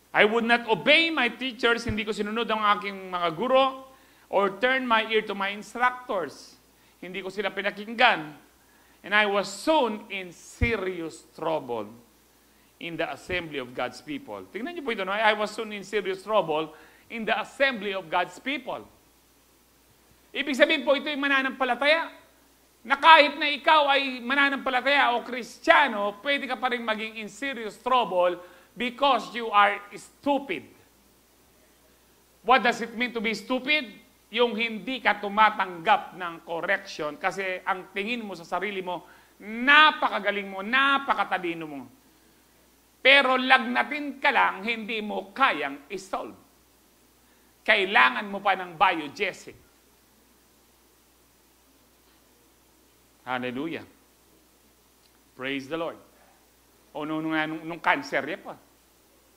I would not obey my teachers, hindi ko sinunod ang aking mga guro, or turn my ear to my instructors. Hindi ko sila pinakinggan. And I was soon in serious trouble in the assembly of God's people. Tingnan niyo po ito, no? I was soon in serious trouble in the assembly of God's people. Ibig sabihin po, ito yung mananampalataya. Na kahit na ikaw ay mananampalataya o Kristiyano, pwede ka pa rin maging in serious trouble because you are stupid. What does it mean to be stupid? Yung hindi ka tumatanggap ng correction kasi ang tingin mo sa sarili mo, napakagaling mo, napakatalino mo. Pero lagnatin ka lang, hindi mo kayang isolve. Kailangan mo pa ng biogesic. Hallelujah. Praise the Lord. O nung cancer niya pa,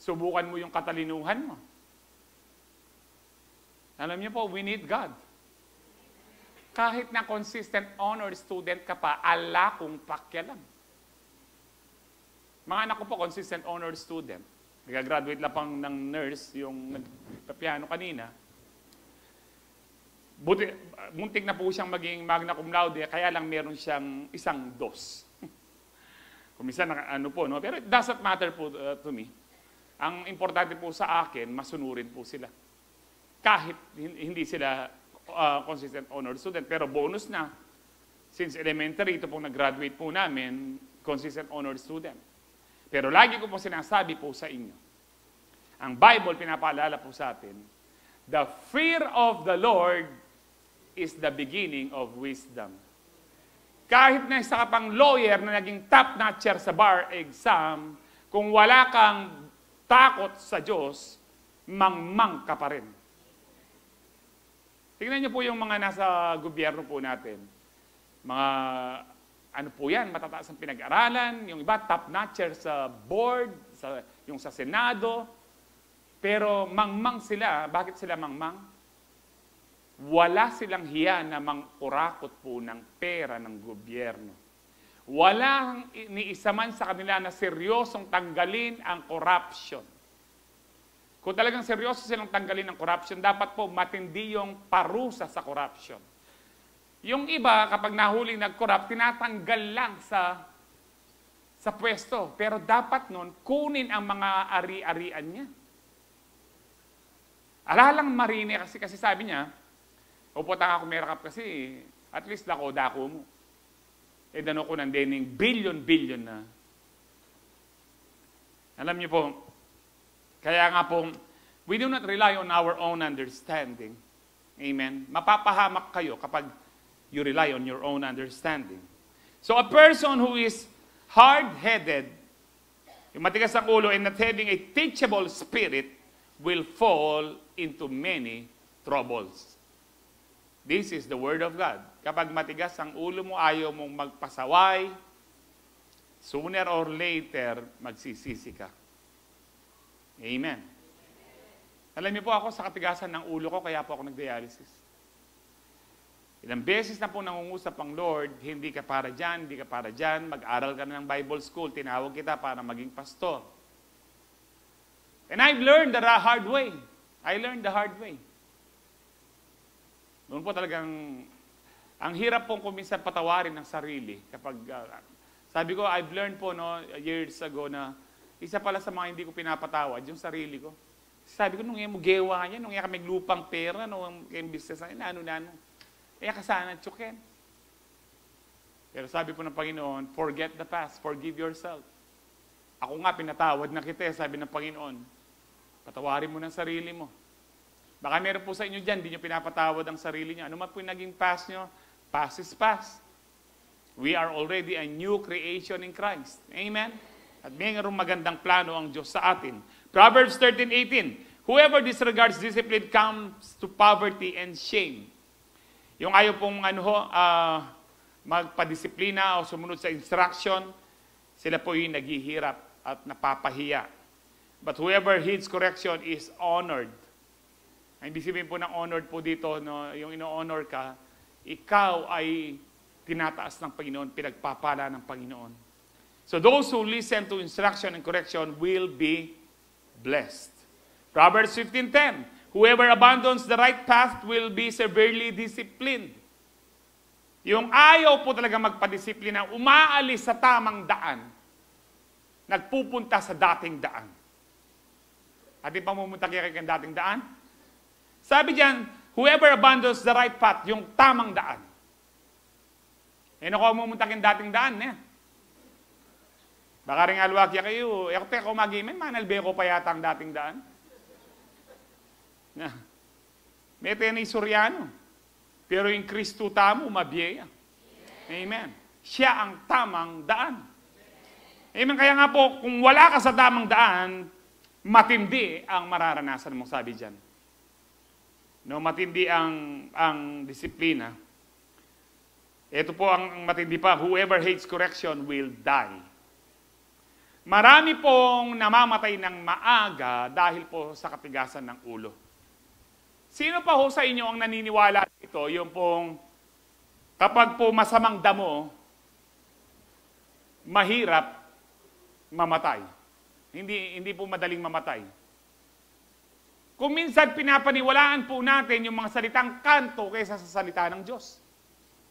subukan mo yung katalinuhan mo. Alam niyo po, we need God. Kahit na consistent honor student ka pa, ala kung pakialam. Mga anak ko po, consistent honor student. Nag-graduate lang pang ng nurse, yung nagpapiano kanina. Muntik na po siyang maging magna cum laude, kaya lang meron siyang isang dos. Kumisa po, no? Pero it doesn't matter po to me. Ang importante po sa akin, masunurin po sila. Kahit hindi sila consistent honor student, pero bonus na. Since elementary, ito pong nag-graduate po namin, consistent honor student. Pero lagi ko po sinasabi po sa inyo, ang Bible pinapaalala po sa atin, the fear of the Lord is the beginning of wisdom. Kahit na isa ka pang lawyer na naging top-notcher sa bar exam, kung wala kang takot sa Diyos, mangmang ka pa rin. Tingnan niyo po yung mga nasa gobyerno po natin. Mga ano po yan, matataas ang pinag-aralan, yung iba top-notcher sa board, yung sa Senado, pero mangmang sila. Bakit sila mangmang? Wala silang hiya na mang-urakot po ng pera ng gobyerno. Walang ni isa man sa kanila na seryosong tanggalin ang corruption. Kung talagang seryoso silang tanggalin ang corruption, dapat po matindi yung parusa sa corruption. Yung iba, kapag nahuling nag-corrupt, tinatanggal lang sa pwesto. Pero dapat nun, kunin ang mga ari-arian niya. Alalang marine kasi sabi niya, uputan ako merakap kasi, at least dako mo. Dano ko ng dening billion na. Alam niyo po, kaya nga po, we do not rely on our own understanding. Amen? Mapapahamak kayo kapag you rely on your own understanding. So a person who is hard-headed, yung matigas ang ulo and not having a teachable spirit, will fall into many troubles. This is the Word of God. Kapag matigas ang ulo mo, ayaw mong magpasaway, sooner or later, magsisisi ka. Amen. Alam niyo po ako, sa katigasan ng ulo ko, kaya po ako nag-dialysis. Ilang beses na po nangungusap ang Lord, hindi ka para dyan, hindi ka para dyan, mag-aral ka na ng Bible school, tinawag kita para maging pastor. And I've learned the hard way. I learned the hard way. Noon po talagang, ang hirap pong kuminsan patawarin ng sarili. Kapag, sabi ko, I've learned po years ago na isa pala sa mga hindi ko pinapatawad, yung sarili ko. Sabi ko, nung yung mugewa niya, nung yung kami lupang pera, nung yung business na, ano. Kasana, tsuken. Pero sabi po ng Panginoon, forget the past, forgive yourself. Ako nga, pinatawad na kita, sabi ng Panginoon. Patawarin mo ng sarili mo. Baka meron po sa inyo dyan, hindi nyo pinapatawad ang sarili nyo. Ano man po yung naging past nyo, past is past. We are already a new creation in Christ. Amen? At mayroong magandang plano ang Diyos sa atin. Proverbs 13:18, whoever disregards discipline comes to poverty and shame. Yung ayaw pong magpadisiplina o sumunod sa instruction, sila po yung naghihirap at napapahiya. But whoever heeds correction is honored. Ang ibig sabihin po ng honored po dito, yung ino-honor ka, ikaw ay tinataas ng Panginoon, pinagpapala ng Panginoon. So those who listen to instruction and correction will be blessed. Proverbs 15:10, whoever abandons the right path will be severely disciplined. Yung ayaw po talaga magpadisiplina, umaalis sa tamang daan, nagpupunta sa dating daan. Ating pamumunta kaya kay dating daan? Sabi diyan, whoever abandons the right path, yung tamang daan. Ako mumunta kay dating daan, Baka rin alwakya kayo, ako magimen, manalbe ko pa yata ang dating daan. May ni Suryano. Pero yung Kristo tamo, mabiyeya. Amen. Siya ang tamang daan. Amen. Kaya nga po, kung wala ka sa tamang daan, matindi ang mararanasan mo, sabi dyan. Matindi ang disiplina. Ito po ang matindi pa, whoever hates correction will die. Marami pong namamatay ng maaga dahil po sa katigasan ng ulo. Sino pa ho sa inyo ang naniniwala dito, yung pong kapag po masamang damo, mahirap mamatay. Hindi po madaling mamatay. Kung minsan pinapaniwalaan po natin yung mga salitang kanto kaysa sa salita ng Diyos.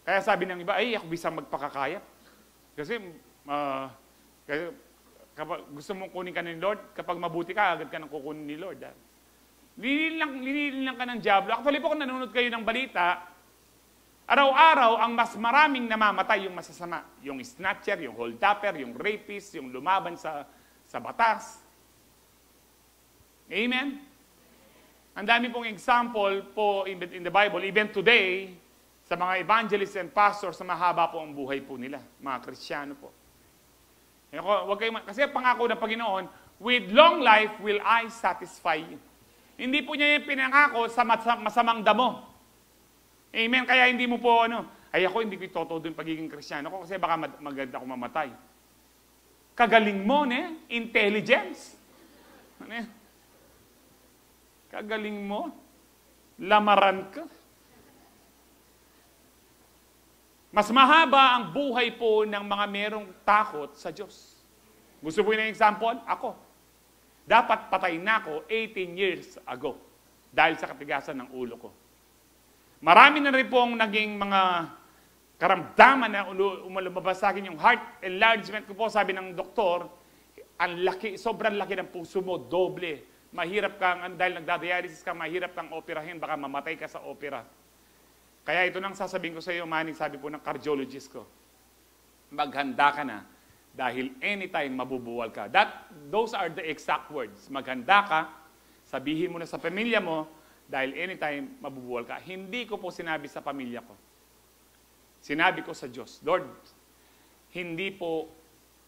Kaya sabi ng iba, ako bisang magpakakayat. Kasi kapag gusto mong kunin ka ni Lord, kapag mabuti ka, agad ka nang kukunin ni Lord. Linilin lang ka ng diablo. Actually po kung nanonood kayo ng balita, araw-araw ang mas maraming namamatay yung masasama. Yung snatcher, yung hold-upper, yung rapist, yung lumaban sa batas. Amen? Ang dami pong example po in the Bible, even today, sa mga evangelists and pastors, sa mahaba po ang buhay po nila, mga Kristiyano po. Kasi pangako ng Panginoon, with long life will I satisfy you. Hindi po niya yung pinangako sa masamang damo. Amen? Kaya hindi mo po, ako hindi ko itotodo yung pagiging Kristiyano ko kasi baka maganda ako mamatay. Kagaling mo, intelligence. Kagaling mo. Lamaran ka. Mas mahaba ang buhay po ng mga merong takot sa Diyos. Gusto po yung example? Ako. Dapat patay na ako 18 years ago dahil sa katigasan ng ulo ko. Marami na rin pong naging mga karamdaman na lumabas sa akin yung heart enlargement ko po, sabi ng doktor, ang laki, sobrang laki ng puso mo, doble mahirap kang, dahil nagdadialysis ka, mahirap kang operahin, baka mamatay ka sa opera. Kaya ito nang sasabihin ko sa iyo, Manny, sabi po ng cardiologist ko, maghanda ka na dahil anytime mabubuwal ka. Those are the exact words. Maghanda ka, sabihin mo na sa pamilya mo, dahil anytime mabubuwal ka. Hindi ko po sinabi sa pamilya ko. Sinabi ko sa Diyos, Lord, hindi po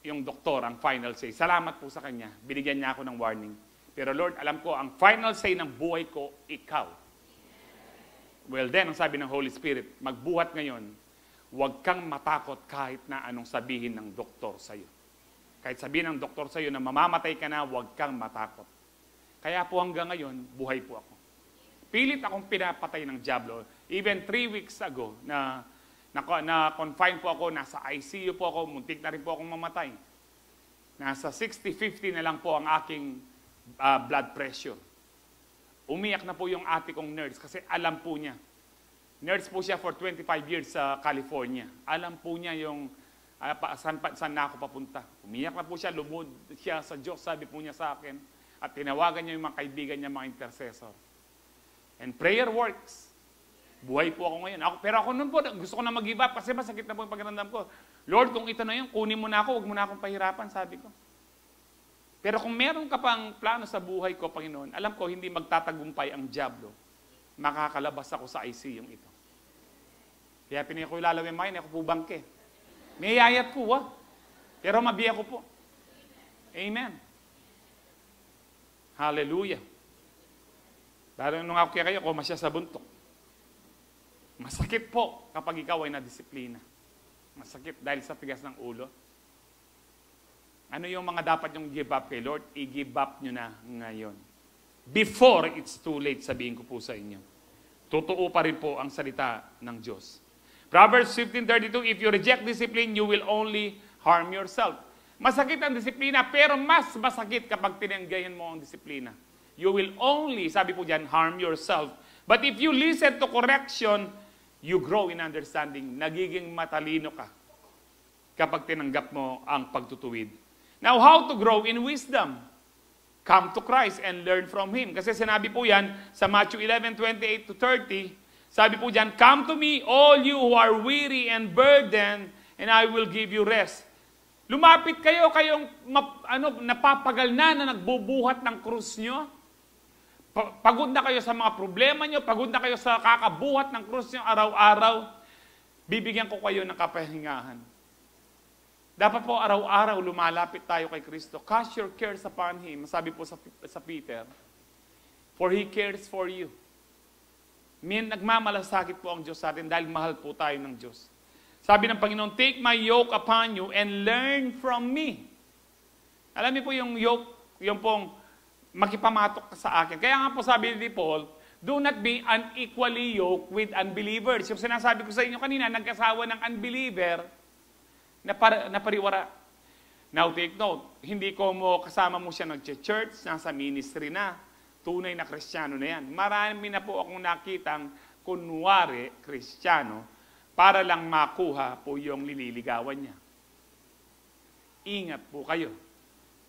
yung doktor ang final say. Salamat po sa Kanya. Binigyan niya ako ng warning. Pero Lord, alam ko, ang final say ng buhay ko, ikaw. Well then, ang sabi ng Holy Spirit, magbuhat ngayon, huwag kang matakot kahit na anong sabihin ng doktor sa'yo. Kahit sabihin ng doktor sa'yo na mamamatay ka na, huwag kang matakot. Kaya po hanggang ngayon, buhay po ako. Pilit akong pinapatay ng dyablo. Even 3 weeks ago, na-confine po ako, nasa ICU po ako, muntik na rin po akong mamatay. Nasa 60-50 na lang po ang aking blood pressure. Umiyak na po yung ate kong nurse kasi alam po niya. Nurse po siya for 25 years sa California. Alam po niya yung saan na ako papunta. Umiyak na po siya, lumod siya sa Diyos, sabi po niya sa akin. At tinawagan niya yung mga kaibigan niya, mga intercessor. And prayer works. Buhay po ako ngayon. Pero ako nun po, gusto ko na mag-give up kasi masakit na po yung pakiramdam ko. Lord, kung ito na yun, kunin mo na ako, huwag mo na akong pahirapan, sabi ko. Pero kung meron ka pang plano sa buhay ko, Panginoon, alam ko hindi magtatagumpay ang dyablo. Makakalabas ako sa ICU ito. Kaya pinay ko ilalawin makin, ako po bangke. May yayat po, pero mabiya ko po. Amen. Hallelujah. Dahil nung ako kaya kayo, masya sa buntok. Masakit po kapag ikaw ay nadisiplina. Masakit dahil sa tigas ng ulo. Ano yung mga dapat yung give up kay Lord? I-give up nyo na ngayon. Before it's too late, sabihin ko po sa inyo. Totoo pa rin po ang salita ng Diyos. Proverbs 15:32, if you reject discipline, you will only harm yourself. Masakit ang disiplina, pero mas masakit kapag tinanggayan mo ang disiplina. You will only, sabi po dyan, harm yourself. But if you listen to correction, you grow in understanding. Nagiging matalino ka kapag tinanggap mo ang pagtutuwid. Now, how to grow in wisdom? Come to Christ and learn from Him. Kasi sinabi po yan sa Matthew 11:28-30, sabi po dyan, come to me, all you who are weary and burdened, and I will give you rest. Lumapit kayo, kayong napapagal na nagbubuhat ng krus nyo. Pagod na kayo sa mga problema nyo, pagod na kayo sa kakabuhat ng krus nyo araw-araw, bibigyan ko kayo ng kapahingahan. Dapat po araw-araw lumalapit tayo kay Kristo. Cast your cares upon Him. Sabi po sa Peter, for He cares for you. Nagmamalasakit po ang Diyos sa atin dahil mahal po tayo ng Diyos. Sabi ng Panginoon, take my yoke upon you and learn from me. Alam niyo po yung yoke, yung pong makipamatok sa akin. Kaya nga po sabi ni Paul, do not be unequally yoked with unbelievers. Yung sinasabi ko sa inyo kanina, nagkasawa ng unbeliever, na pariwara. Now take note, hindi ko mo kasama mo siya nag-church, nasa ministry na, tunay na Kristiyano na yan. Marami na po akong nakitang kunwari Kristiyano para lang makuha po yung nililigawan niya. Ingat po kayo.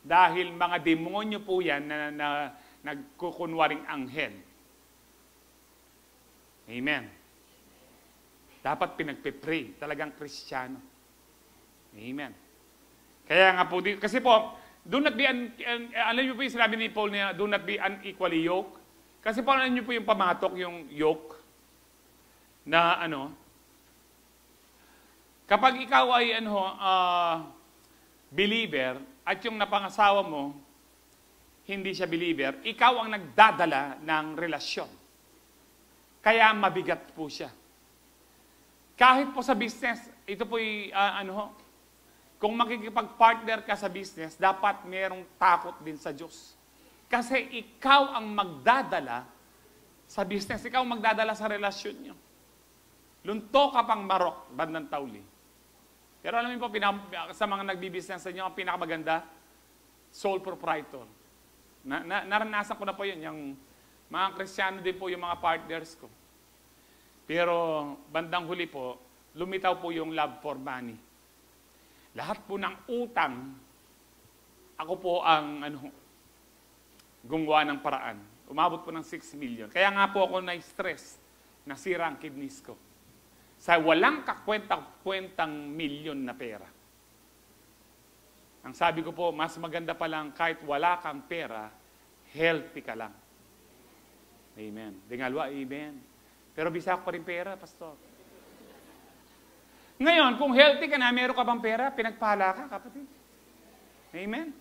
Dahil mga demonyo po yan na nagkukunwaring anghel. Amen. Dapat pinagpe-pray, talagang Kristiyano. Amen. Kaya nga po, kasi po, do not be, alam niyo po yung sinabi ni Paul niya, do not be unequally yoked. Kasi po, alam niyo po yung pamatok, yung yoke, na kapag ikaw ay believer, at yung napangasawa mo, hindi siya believer, ikaw ang nagdadala ng relasyon. Kaya mabigat po siya. Kahit po sa business, ito po yung, kung makikipag-partner ka sa business, dapat merong takot din sa Diyos. Kasi ikaw ang magdadala sa business, ikaw ang magdadala sa relasyon nyo. Lunto ka pang marok, bandang tauli. Pero alam mo po, sa mga nagbibusiness sa inyo, ang pinakamaganda, sole proprietor. Naranasan ko na po yun, yung mga Kristiyano din po yung mga partners ko. Pero bandang huli po, lumitaw po yung love for money. Lahat po ng utang, ako po ang gumawa ng paraan. Umabot po ng 6 million. Kaya nga po ako na-stress, nasira ang kidneys ko. Sa walang kakwenta-kwentang milyon na pera. Ang sabi ko po, mas maganda pa lang kahit wala kang pera, healthy ka lang. Amen. Dingalwa, amen. Pero bisa ko pa rin pera, pastor. Ngayon, kung healthy ka na, meron ka bang pera, pinagpala ka, kapatid. Amen.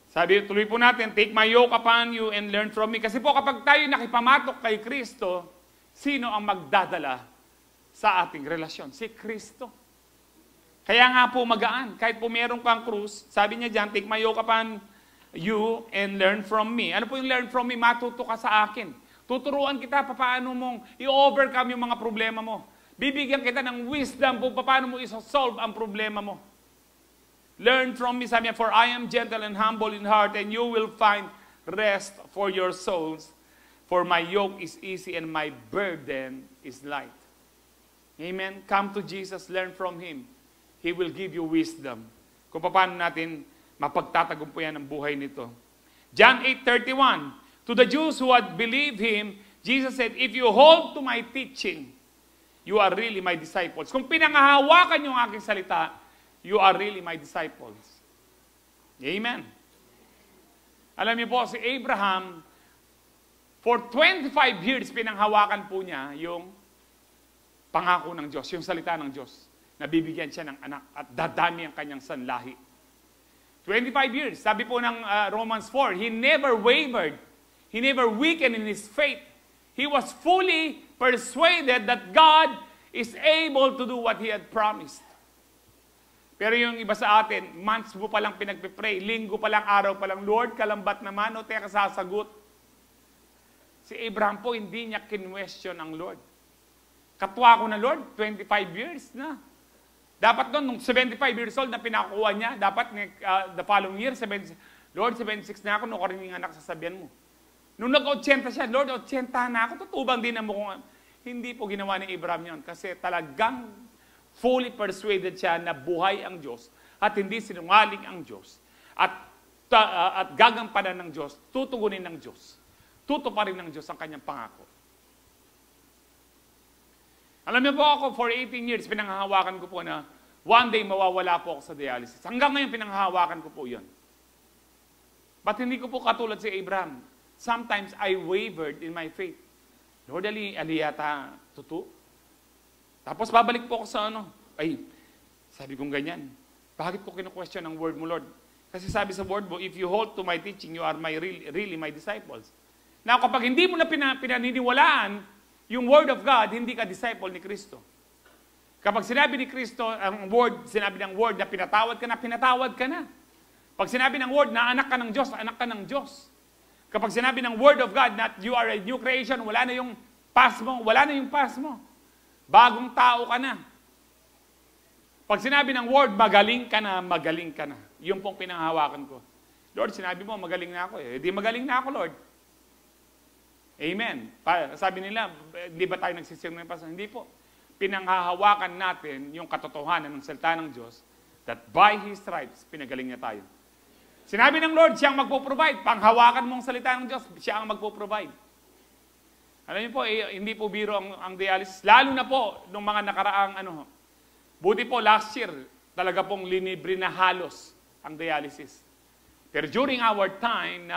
Sabi, tuloy po natin, take my yoke upon you and learn from me. Kasi po kapag tayo nakipamatok kay Kristo, sino ang magdadala sa ating relasyon? Si Kristo. Kaya nga po magaan. Kahit po meron kang krus, sabi niya dyan, take my yoke upon you and learn from me. Ano po yung learn from me? Matuto ka sa akin. Tuturuan kita paano mong i-overcome yung mga problema mo. Bibigyan kita ng wisdom kung paano mo i-solve ang problema mo. Learn from me, sabi niya, for I am gentle and humble in heart, and you will find rest for your souls. For my yoke is easy and my burden is light. Amen? Come to Jesus, learn from Him. He will give you wisdom. Kung paano natin mapagtatagumpayan ang buhay nito. John 8:31, to the Jews who had believed Him, Jesus said, if you hold to my teaching, you are really my disciples. Kung pinangahawakan yung aking salita, you are really my disciples. Amen. Alam niyo po, si Abraham, for 25 years, pinanghawakan po niya yung pangako ng Diyos, yung salita ng Diyos. Nabibigyan siya ng anak at dadami ang kanyang sanlahi. 25 years. Sabi po ng Romans 4, he never wavered. He never weakened in his faith. He was fully persuaded that God is able to do what He had promised. Pero yung iba sa atin, months mo palang pinagpipray, linggo palang, araw palang, Lord, kalambat naman, o teka sasagot. Si Abraham po, hindi niya kinwestiyon ang Lord. Katwa ko na, Lord, 25 years na. Dapat doon, nung 75 years old na pinakuha niya, dapat the following year, 76, Lord, 76 na ako, nung ka rin yung anak, sasabihan mo. Nung nag-80 siya, Lord, 80 na ako, tutubang din mo kung hindi po ginawa ni Abraham yun. Kasi talagang fully persuaded siya na buhay ang Diyos at hindi sinungaling ang Diyos at gagampanan ng Diyos, tutugunin ng Diyos. Tutuparin ng Diyos ang kanyang pangako. Alam niyo po ako, for 18 years, pinanghahawakan ko po na one day mawawala po ako sa dialysis. Hanggang ngayon, pinanghahawakan ko po yun. But hindi ko po katulad si Abraham. Sometimes I wavered in my faith. Lord, aliyata, tutu. Tapos babalik po ako sa sabi kong ganyan. Bakit ko kinu-question ang word mo, Lord? Kasi sabi sa word mo, if you hold to my teaching, you are really my disciples. Now, kapag hindi mo na pinaniniwalaan yung word of God, hindi ka disciple ni Kristo. Kapag sinabi ni Kristo, sinabi ng word na pinatawad ka na. Pag sinabi ng word na anak ka ng Diyos, anak ka ng Diyos. Kapag sinabi ng word of God na you are a new creation, wala na yung past mo. Bagong tao ka na. Pag sinabi ng word, magaling ka na. Yung pong pinanghawakan ko. Lord, sinabi mo, magaling na ako eh. Di magaling na ako, Lord. Amen. Sabi nila, di ba tayo nagsising ng pastor? Hindi po. Pinanghahawakan natin yung katotohanan ng salita ng Diyos that by His stripes, pinagaling niya tayo. Sinabi ng Lord, siya ang magpo-provide. Panghawakan mong salita ng Diyos, siya ang magpo-provide. Alam niyo po, hindi po biro ang dialysis. Lalo na po, nung mga nakaraang buti po last year, talaga pong linibre na halos ang dialysis. Pero during our time,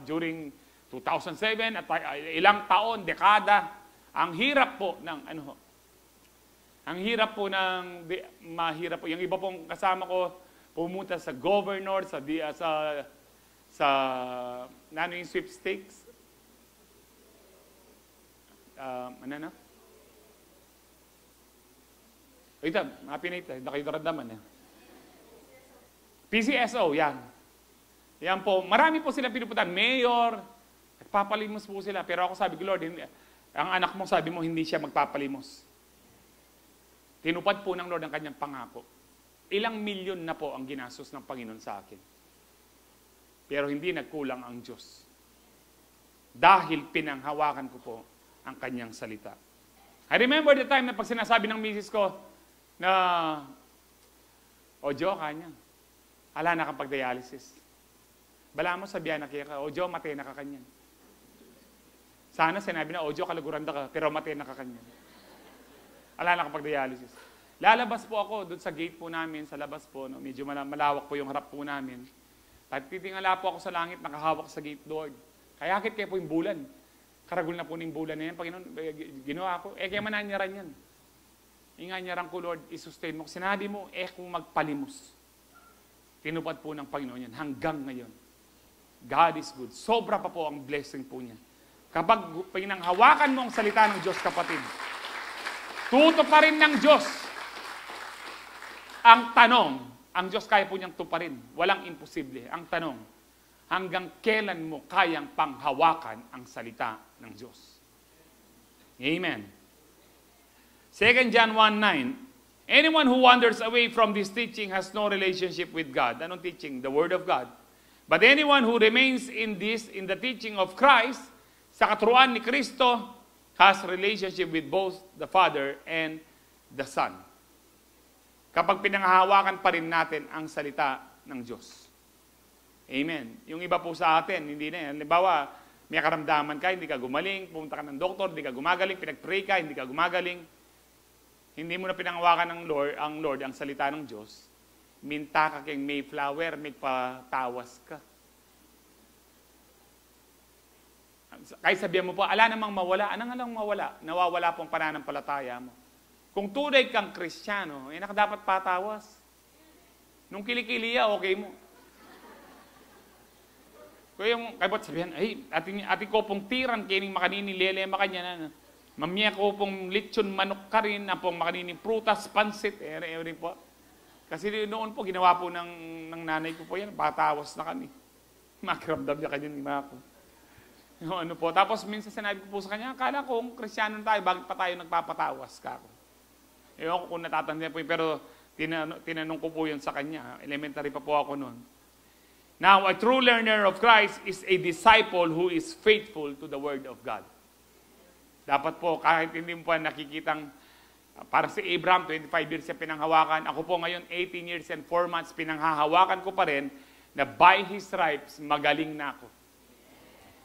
during 2007 at ilang taon, dekada, ang hirap po mahirap po. Yung iba pong kasama ko, pumunta sa governor, sa yung sweepstakes. Ito, mapinita, hindi kayo daramdaman. PCSO, yan. Yan po, marami po sila pinupuntan. Mayor, nagpapalimos po sila. Pero ako sabi ko, Lord, ang anak mo sabi mo, hindi siya magpapalimos. Tinupad po ng Lord ang kanyang pangako. Ilang milyon na po ang ginastos ng Panginoon sa akin. Pero hindi nagkulang ang Diyos. Dahil pinanghawakan ko po ang kanyang salita. I remember the time na pag sinasabi ng misis ko na, Joe, kanya, ala na kang pag-dialysis. Bala mo sabihan na kaya ka, Ojo, matay na ka kanyan. Sana sinabi na, Ojo, kalaguranda ka, pero matay na ka kanyan. Ala na kapag dialysis. Lalabas po ako doon sa gate po namin, sa labas po, no? Medyo malawak po yung harap po namin. At titingala po ako sa langit, nakahawak sa gate, Lord. Kaya akit kayo po yung bulan. Karagul na po ng bulan na yan. Panginoon, ginawa ko, kaya mananyaran yan. Inganyaran ko, Lord, isustain mo. Sinabi mo, kung magpalimos. Tinupad po ng Panginoon yan hanggang ngayon. God is good. Sobra pa po ang blessing po niya. Kapag pinanghawakan mo ang salita ng Diyos, kapatid, tuto pa rin ng Diyos. Ang tanong, ang Diyos kaya po niyang tuparin. Walang imposible. Ang tanong, hanggang kailan mo kayang panghawakan ang salita ng Diyos? Amen. 2 John 1:9, anyone who wanders away from this teaching has no relationship with God. Anong teaching? The Word of God. But anyone who remains in the teaching of Christ, sa katuruan ni Kristo, has relationship with both the Father and the Son. Kapag pinanghahawakan pa rin natin ang salita ng Diyos. Amen. Yung iba po sa atin, hindi na yan. Halimbawa, may karamdaman ka, hindi ka gumaling, pumunta ka ng doktor, hindi ka gumagaling, pinag-pray ka, hindi ka gumagaling. Hindi mo na pinanghawakan ng Lord, ang salita ng Diyos. Minta ka kay Mayflower, may patawas ka. Kahit sabihan mo po, ala namang mawala. Anong alang mawala? Nawawala pong pananampalataya mo. Kung tunay kang Kristiyano, dapat patawas. Nung kilikiliya, okay mo. Kaya yung kaibot sabihan, ating ko pong tiran, kining makanini, lelema kanya na. Mamaya ko pong lechon manok ka rin, na pong makanini, prutas, pansit, rin po. Kasi noon po, ginawa po ng nanay ko po yan, patawas na kami. Makiramdam niya kanya ni Mako. Ano po, tapos minsan sinabi ko po sa kanya, akala ko kung Kristiyano tayo, bakit pa tayo nagpapatawas ka ako? Ewan ko kung natatanda po yun, pero tinanong ko po yun sa kanya. Elementary pa po ako noon. Now, a true learner of Christ is a disciple who is faithful to the Word of God. Dapat po, kahit hindi mo pa nakikitang, para si Abraham, 25 years siya pinanghawakan. Ako po ngayon, 18 years and 4 months, pinanghahawakan ko pa rin na by His stripes, magaling na ako.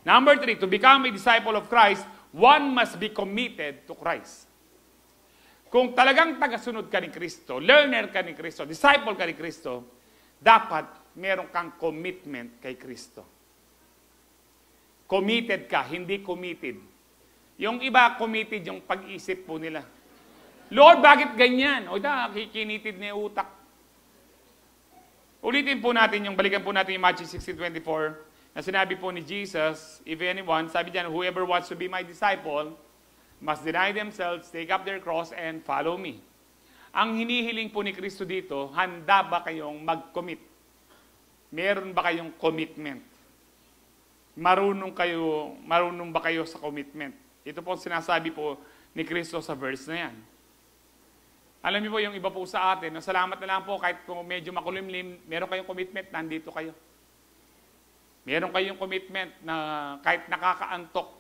Number 3, to become a disciple of Christ, one must be committed to Christ. Kung talagang tagasunod ka ni Kristo, learner ka ni Kristo, disciple ka ni Kristo, dapat meron kang commitment kay Kristo. Committed ka, hindi committed. Yung iba, committed yung pag-isip po nila. Lord, bakit ganyan? O kikinitid na yung utak. Ulitin po natin balikan po natin yung Matthew 16:24, na sinabi po ni Jesus, if anyone, sabi diyan, whoever wants to be my disciple, must deny themselves, take up their cross, and follow me. Ang hinihiling po ni Kristo dito, handa ba kayong mag-commit? Meron ba kayong commitment? Marunong ba kayo sa commitment? Ito po sinasabi po ni Kristo sa verse na yan. Alam niyo po yung iba po sa atin, salamat na lang po kahit kung medyo makulimlim, meron kayong commitment, nandito kayo. Meron kayong commitment na kahit nakakaantok.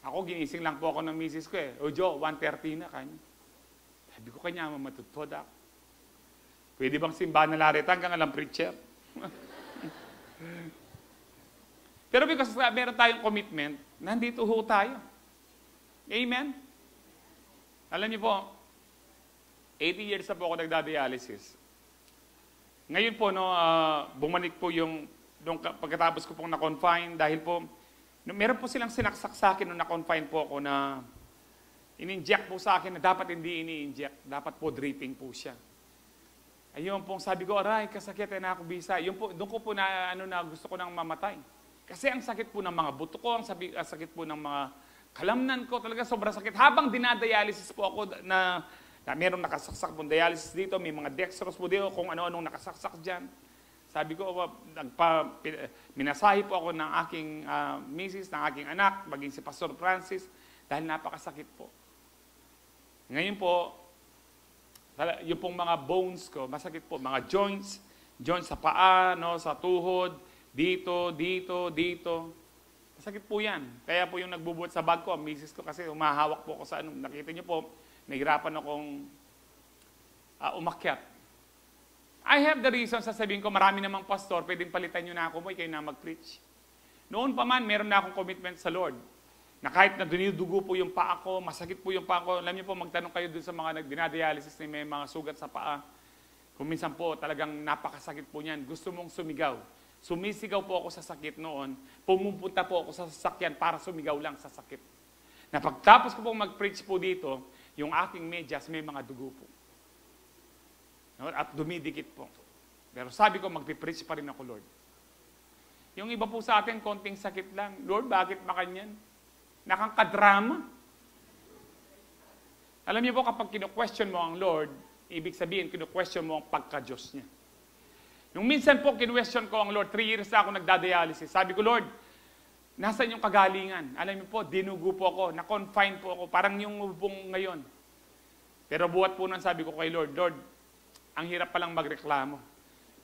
Ako, ginising lang po ako ng misis ko O Joe, 1:30 na kanya. Sabi ko kanya, matutod ako. Pwede bang simbahan na larita hanggang alam preacher? Pero because meron tayong commitment, nandito ho tayo. Amen? Alam niyo po, 80 years na po ako nagda-dialysis. Ngayon po, bumalik po pagkatapos ko pong na-confine dahil po, meron po silang sinaksak sa akin nung na-confine po ako na in-inject po sa akin na dapat hindi ini-inject. Dapat po dripping po siya. Ayun po, sabi ko, aray, kasakit na ako bisa. Doon ko po na gusto ko nang mamatay. Kasi ang sakit po ng mga buto ko, ang sakit po ng mga kalamnan ko, talaga sobrang sakit. Habang dinadialysis po ako na merong nakasaksak po dialysis dito, may mga dextrose po dito, kung ano-anong nakasaksak dyan. Sabi ko, minasahe po ako ng aking misis, ng aking anak, maging si Pastor Francis, dahil napakasakit po. Ngayon po, yung pong mga bones ko, masakit po, mga joints sa paa, sa tuhod, dito. Masakit po yan. Kaya po yung nagbubuhat sa bag ko, ang misis ko kasi umahawak po ako sa nakita niyo po, nahirapan akong umakyat. I have the reason, sasabihin ko, marami namang pastor, pwedeng palitan nyo na ako, kayo na mag-preach. Noon pa man, meron na akong commitment sa Lord. Na kahit na dinidugo po yung paa ko, masakit po yung paa ko, alam niyo po, magtanong kayo dun sa mga nagdinadialysis na may mga sugat sa paa. Kung minsan po, talagang napakasakit po niyan. Gusto mong sumigaw. Sumisigaw po ako sa sakit noon. Pumupunta po ako sa sasakyan para sumigaw lang sa sakit. Na pagtapos ko po mag-preach po dito, yung aking medyas may mga dugo po. At dumidikit po. Pero sabi ko, magpipreach pa rin ako, Lord. Yung iba po sa atin, konting sakit lang. Lord, bakit makanyan? Nakakadrama. Alam niyo po, kapag kinu-question mo ang Lord, ibig sabihin, kinu-question mo ang pagka-Diyos niya. Nung minsan po, kinu-question ko ang Lord, 3 years na ako nagdadialysis. Sabi ko, Lord, nasaan yung kagalingan? Alam niyo po, dinugo po ako, na-confine po ako, parang yung ubong ngayon. Pero buhat po nun, sabi ko kay Lord, Lord, ang hirap palang magreklamo.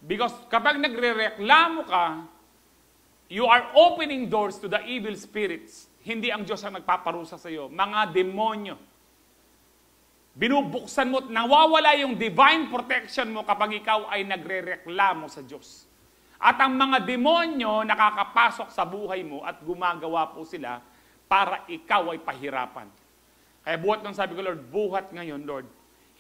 Because kapag nagre-reklamo ka, you are opening doors to the evil spirits. Hindi ang Diyos ang nagpaparusa sa iyo. Mga demonyo. Binubuksan mo at nawawala yung divine protection mo kapag ikaw ay nagre-reklamo sa Diyos. At ang mga demonyo nakakapasok sa buhay mo at gumagawa po sila para ikaw ay pahirapan. Kaya buhat nung sabi ko, Lord, buhat ngayon, Lord,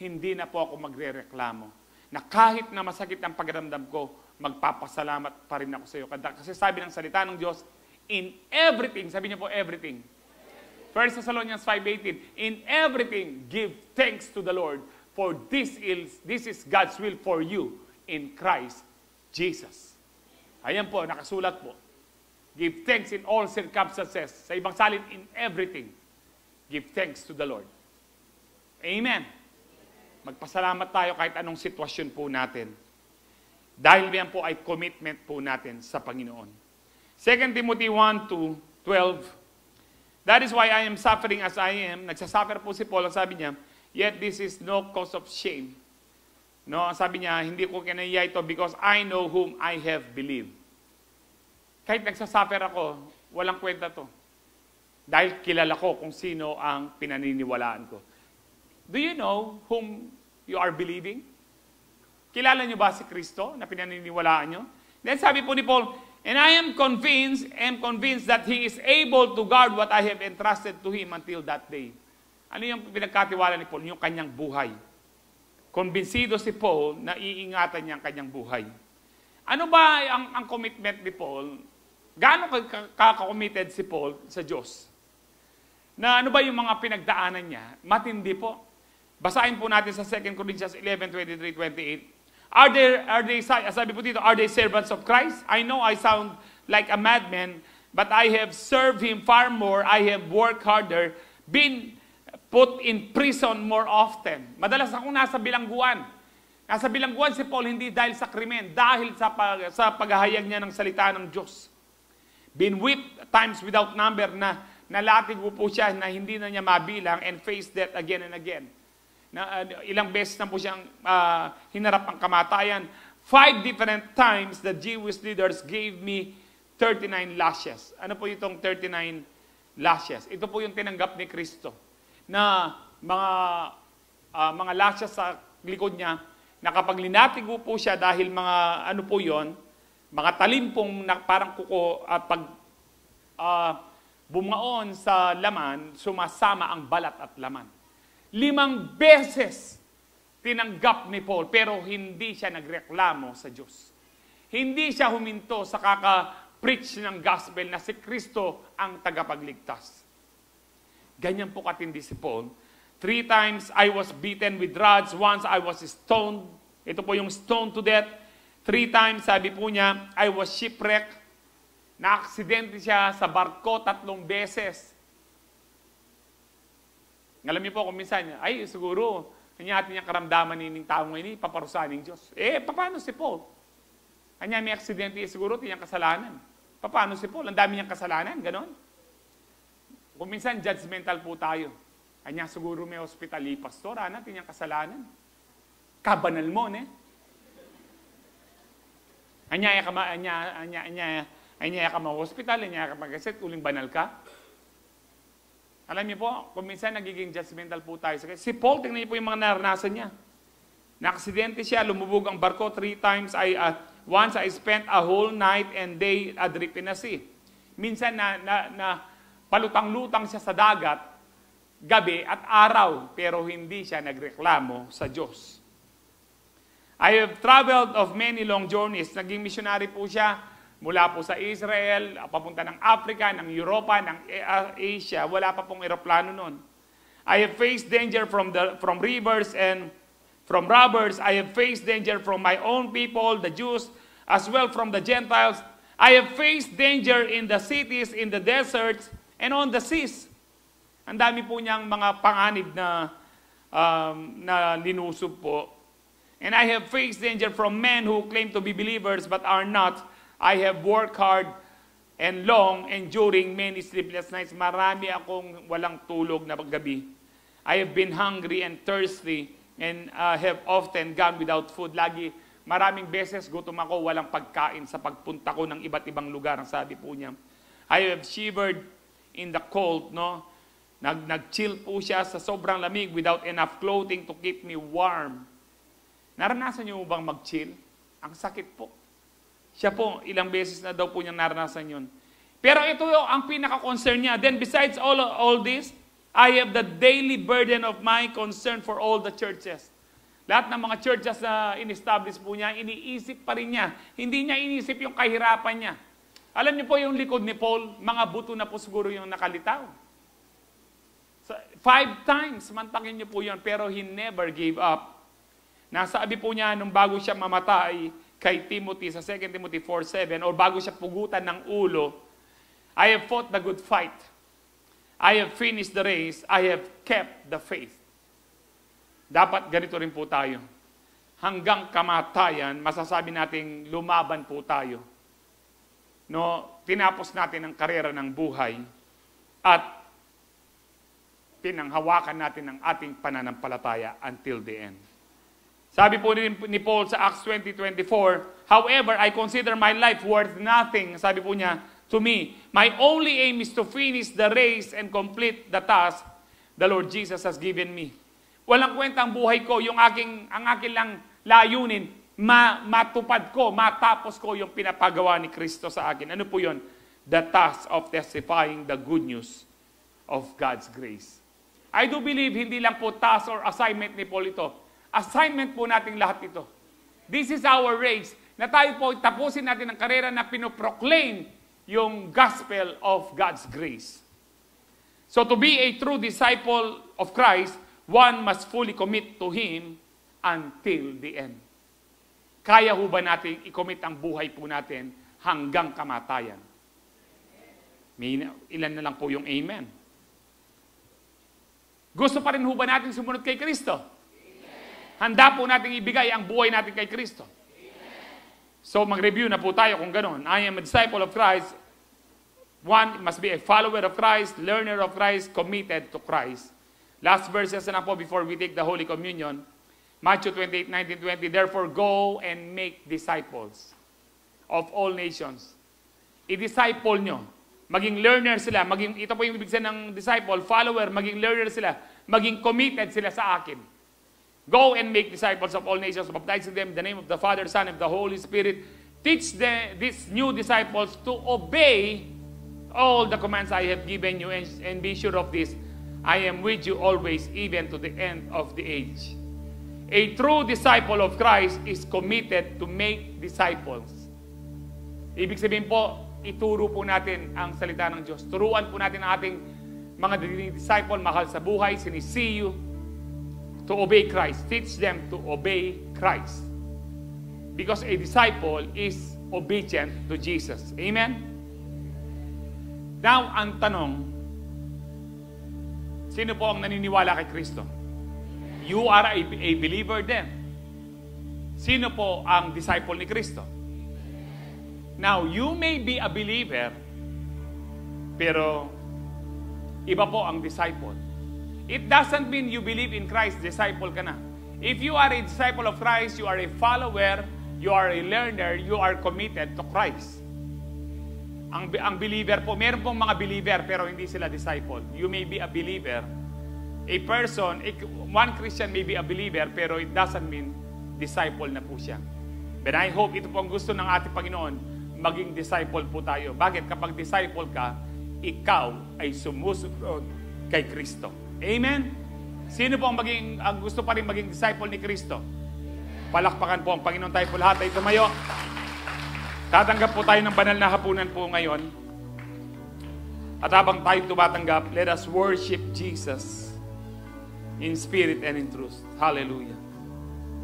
hindi na po ako magre-reklamo. Na kahit na masakit ang pakiramdam ko, magpapasalamat pa rin ako sa iyo. Kasi sabi ng salita ng Diyos, in everything, sabi niyo po everything. 1 Thessalonians 5:18, in everything, give thanks to the Lord, for this is God's will for you in Christ Jesus. Ayan po, nakasulat po. Give thanks in all circumstances. Sa ibang salin, in everything, give thanks to the Lord. Amen. Magpasalamat tayo kahit anong sitwasyon po natin. Dahil yan po ay commitment po natin sa Panginoon. 2 Timothy 1:12, that is why I am suffering as I am. Nagsasuffer po si Paul, ang sabi niya, yet this is no cause of shame. No, ang sabi niya, hindi ko kinaiya ito because I know whom I have believed. Kahit nagsasuffer ako, walang kwenta to. Dahil kilala ko kung sino ang pinaniniwalaan ko. Do you know whom you are believing? Kilala niyo ba si Kristo na pinaniniwalaan niyo? Then sabi po ni Paul, and I am convinced that He is able to guard what I have entrusted to Him until that day. Ano yung pinagkatiwala ni Paul? Yung kanyang buhay. Konbinsido si Paul na iingatan niya ang kanyang buhay. Ano ba ang commitment ni Paul? Gaano ka-committed si Paul sa Diyos? Na ano ba yung mga pinagdaanan niya? Matindi po. Basahin po natin sa 2 Corinthians 11:23-28. Are they, sabi po dito, are they servants of Christ? I know I sound like a madman, but I have served Him far more. I have worked harder, been put in prison more often. Madalas akong nasa bilangguan. Nasa bilangguan si Paul hindi dahil sa krimen, dahil sa paghahayag niya ng salita ng Diyos. Been whipped times without number, na nalatig po siya na hindi na niya mabilang, and faced death again and again. Na ilang beses na po siyang hinarap ang kamatayan. 5 different times the Jewish leaders gave me 39 lashes. Ano po itong 39 lashes? Ito po yung tinanggap ni Kristo. Na mga lashes sa likod niya, na kapag linatigo po siya dahil mga ano po yon, mga talimpong na parang kuko, at pag bumaon sa laman, sumasama ang balat at laman. 5 beses tinanggap ni Paul, pero hindi siya nagreklamo sa Diyos. Hindi siya huminto sa kaka-preach ng gospel na si Kristo ang tagapagligtas. Ganyan po katindi si Paul. 3 times I was beaten with rods. Once I was stoned. Ito po yung stoned to death. 3 times, sabi po niya, I was shipwrecked. Na-aksidente siya sa barko 3 beses. Alam niyo po kung minsan, ay siguro, kanyati niya karamdaman ng tao ngayon, paparusahan ng Diyos. Paano si Paul? Kanya may aksidente, siguro tiyang kasalanan. Paano si Paul? Ang dami niyang kasalanan, ganon. Kung minsan, judgmental po tayo. Kanya siguro may hospital, pastor, tiyang kasalanan. Kabanal mo, ne? Anya ka ma-hospital, anya ka mag-aset, uling banal ka. Alam niyo po, kung minsan nagiging judgmental po tayo. Si Paul, tingnan niyo po yung mga naranasan niya. Naksidente siya, lumubog ang barko 3 times. Once I spent a whole night and day adrift in a sea. Minsan na palutang-lutang siya sa dagat, gabi at araw, pero hindi siya nagreklamo sa Diyos. I have traveled of many long journeys. Naging missionary po siya mula po sa Israel, papunta ng Africa, ng Europa, ng Asia. Wala pa pong eroplano noon. I have faced danger from rivers and from robbers. I have faced danger from my own people, the Jews, as well from the Gentiles. I have faced danger in the cities, in the deserts, and on the seas. Ang dami po niyang mga panganib na linusob po. And I have faced danger from men who claim to be believers but are not. I have worked hard and long, enduring many sleepless nights. Marami akong walang tulog na gabi. I have been hungry and thirsty and have often gone without food. Maraming beses gutom ako, walang pagkain sa pagpunta ko ng iba't ibang lugar, ang sabi po niya. I have shivered in the cold, no? Nag-chill po siya sa sobrang lamig without enough clothing to keep me warm. Naranasan niyo bang mag-chill? Ang sakit po. Siya po, ilang beses na daw po niyang naranasan yun. Pero ito ang pinaka-concern niya. Then besides all this, I have the daily burden of my concern for all the churches. Lahat ng mga churches na in-establish po niya, iniisip pa rin niya. Hindi niya inisip yung kahirapan niya. Alam niyo po yung likod ni Paul, mga buto na po siguro yung nakalitaw. 5 times, mantakin niyo po yun, pero he never gave up. Nasabi po niya nung bago siya mamatay kay Timothy sa 2 Timothy 4:7, or bago siya pugutan ng ulo, I have fought the good fight. I have finished the race. I have kept the faith. Dapat ganito rin po tayo. Hanggang kamatayan, masasabi nating lumaban po tayo. No, tinapos natin ang karera ng buhay at pinanghawakan natin ang ating pananampalataya until the end. Sabi po ni Paul sa Acts 20:24, however, I consider my life worth nothing. Sabi po niya, to me, my only aim is to finish the race and complete the task the Lord Jesus has given me. Walang kwenta ang buhay ko, ang aking lang layunin, matupad ko, matapos ko yung pinapagawa ni Kristo sa akin. Ano po yun? The task of testifying the good news of God's grace. I do believe hindi lang po task or assignment ni Paul ito. Assignment po natin lahat ito. This is our race, na tayo po tapusin natin ang karera na pinoproclaim yung gospel of God's grace. So to be a true disciple of Christ, one must fully commit to Him until the end. Kaya ho ba natin i-commit ang buhay po natin hanggang kamatayan? Ilan na lang po yung amen. Gusto pa rin ho ba natin sumunod kay Kristo? Handa po natin ibigay ang buhay natin kay Kristo. So mag-review na po tayo kung gano'n. I am a disciple of Christ. One must be a follower of Christ, learner of Christ, committed to Christ. Last verses na po before we take the Holy Communion. Matthew 28:19-20, therefore go and make disciples of all nations. I-disciple nyo. Maging learner sila. Ito po yung ibig sabihin ng disciple, follower, maging learner sila. Maging committed sila sa akin. Go and make disciples of all nations, baptizing them in the name of the Father, Son, and the Holy Spirit. Teach these new disciples to obey all the commands I have given you, and be sure of this, I am with you always, even to the end of the age. A true disciple of Christ is committed to make disciples. Ibig sabihin po, ituro po natin ang salita ng Diyos. Turuan po natin ang ating mga disciple, mahal sa buhay, sinisiyo, to obey Christ. Teach them to obey Christ. Because a disciple is obedient to Jesus. Amen? Now, ang tanong, sino po ang naniniwala kay Kristo? You are a believer then. Sino po ang disciple ni Kristo? Now, you may be a believer, pero iba po ang disciple. It doesn't mean you believe in Christ, disciple ka na. If you are a disciple of Christ, you are a follower, you are a learner, you are committed to Christ. Ang believer po, meron pong mga believer pero hindi sila disciple. You may be a believer. One Christian may be a believer pero it doesn't mean disciple na po siya. But I hope ito po ang gusto ng ating Panginoon, maging disciple po tayo. Bakit? Kapag disciple ka, ikaw ay sumusunod kay Kristo. Amen? Sino po ang gusto pa rin maging disciple ni Kristo? Palakpakan po ang Panginoon, tayo po lahat ay tumayo. Tatanggap po tayo ng banal na hapunan po ngayon. At habang tayo tumatanggap, let us worship Jesus in spirit and in truth. Hallelujah.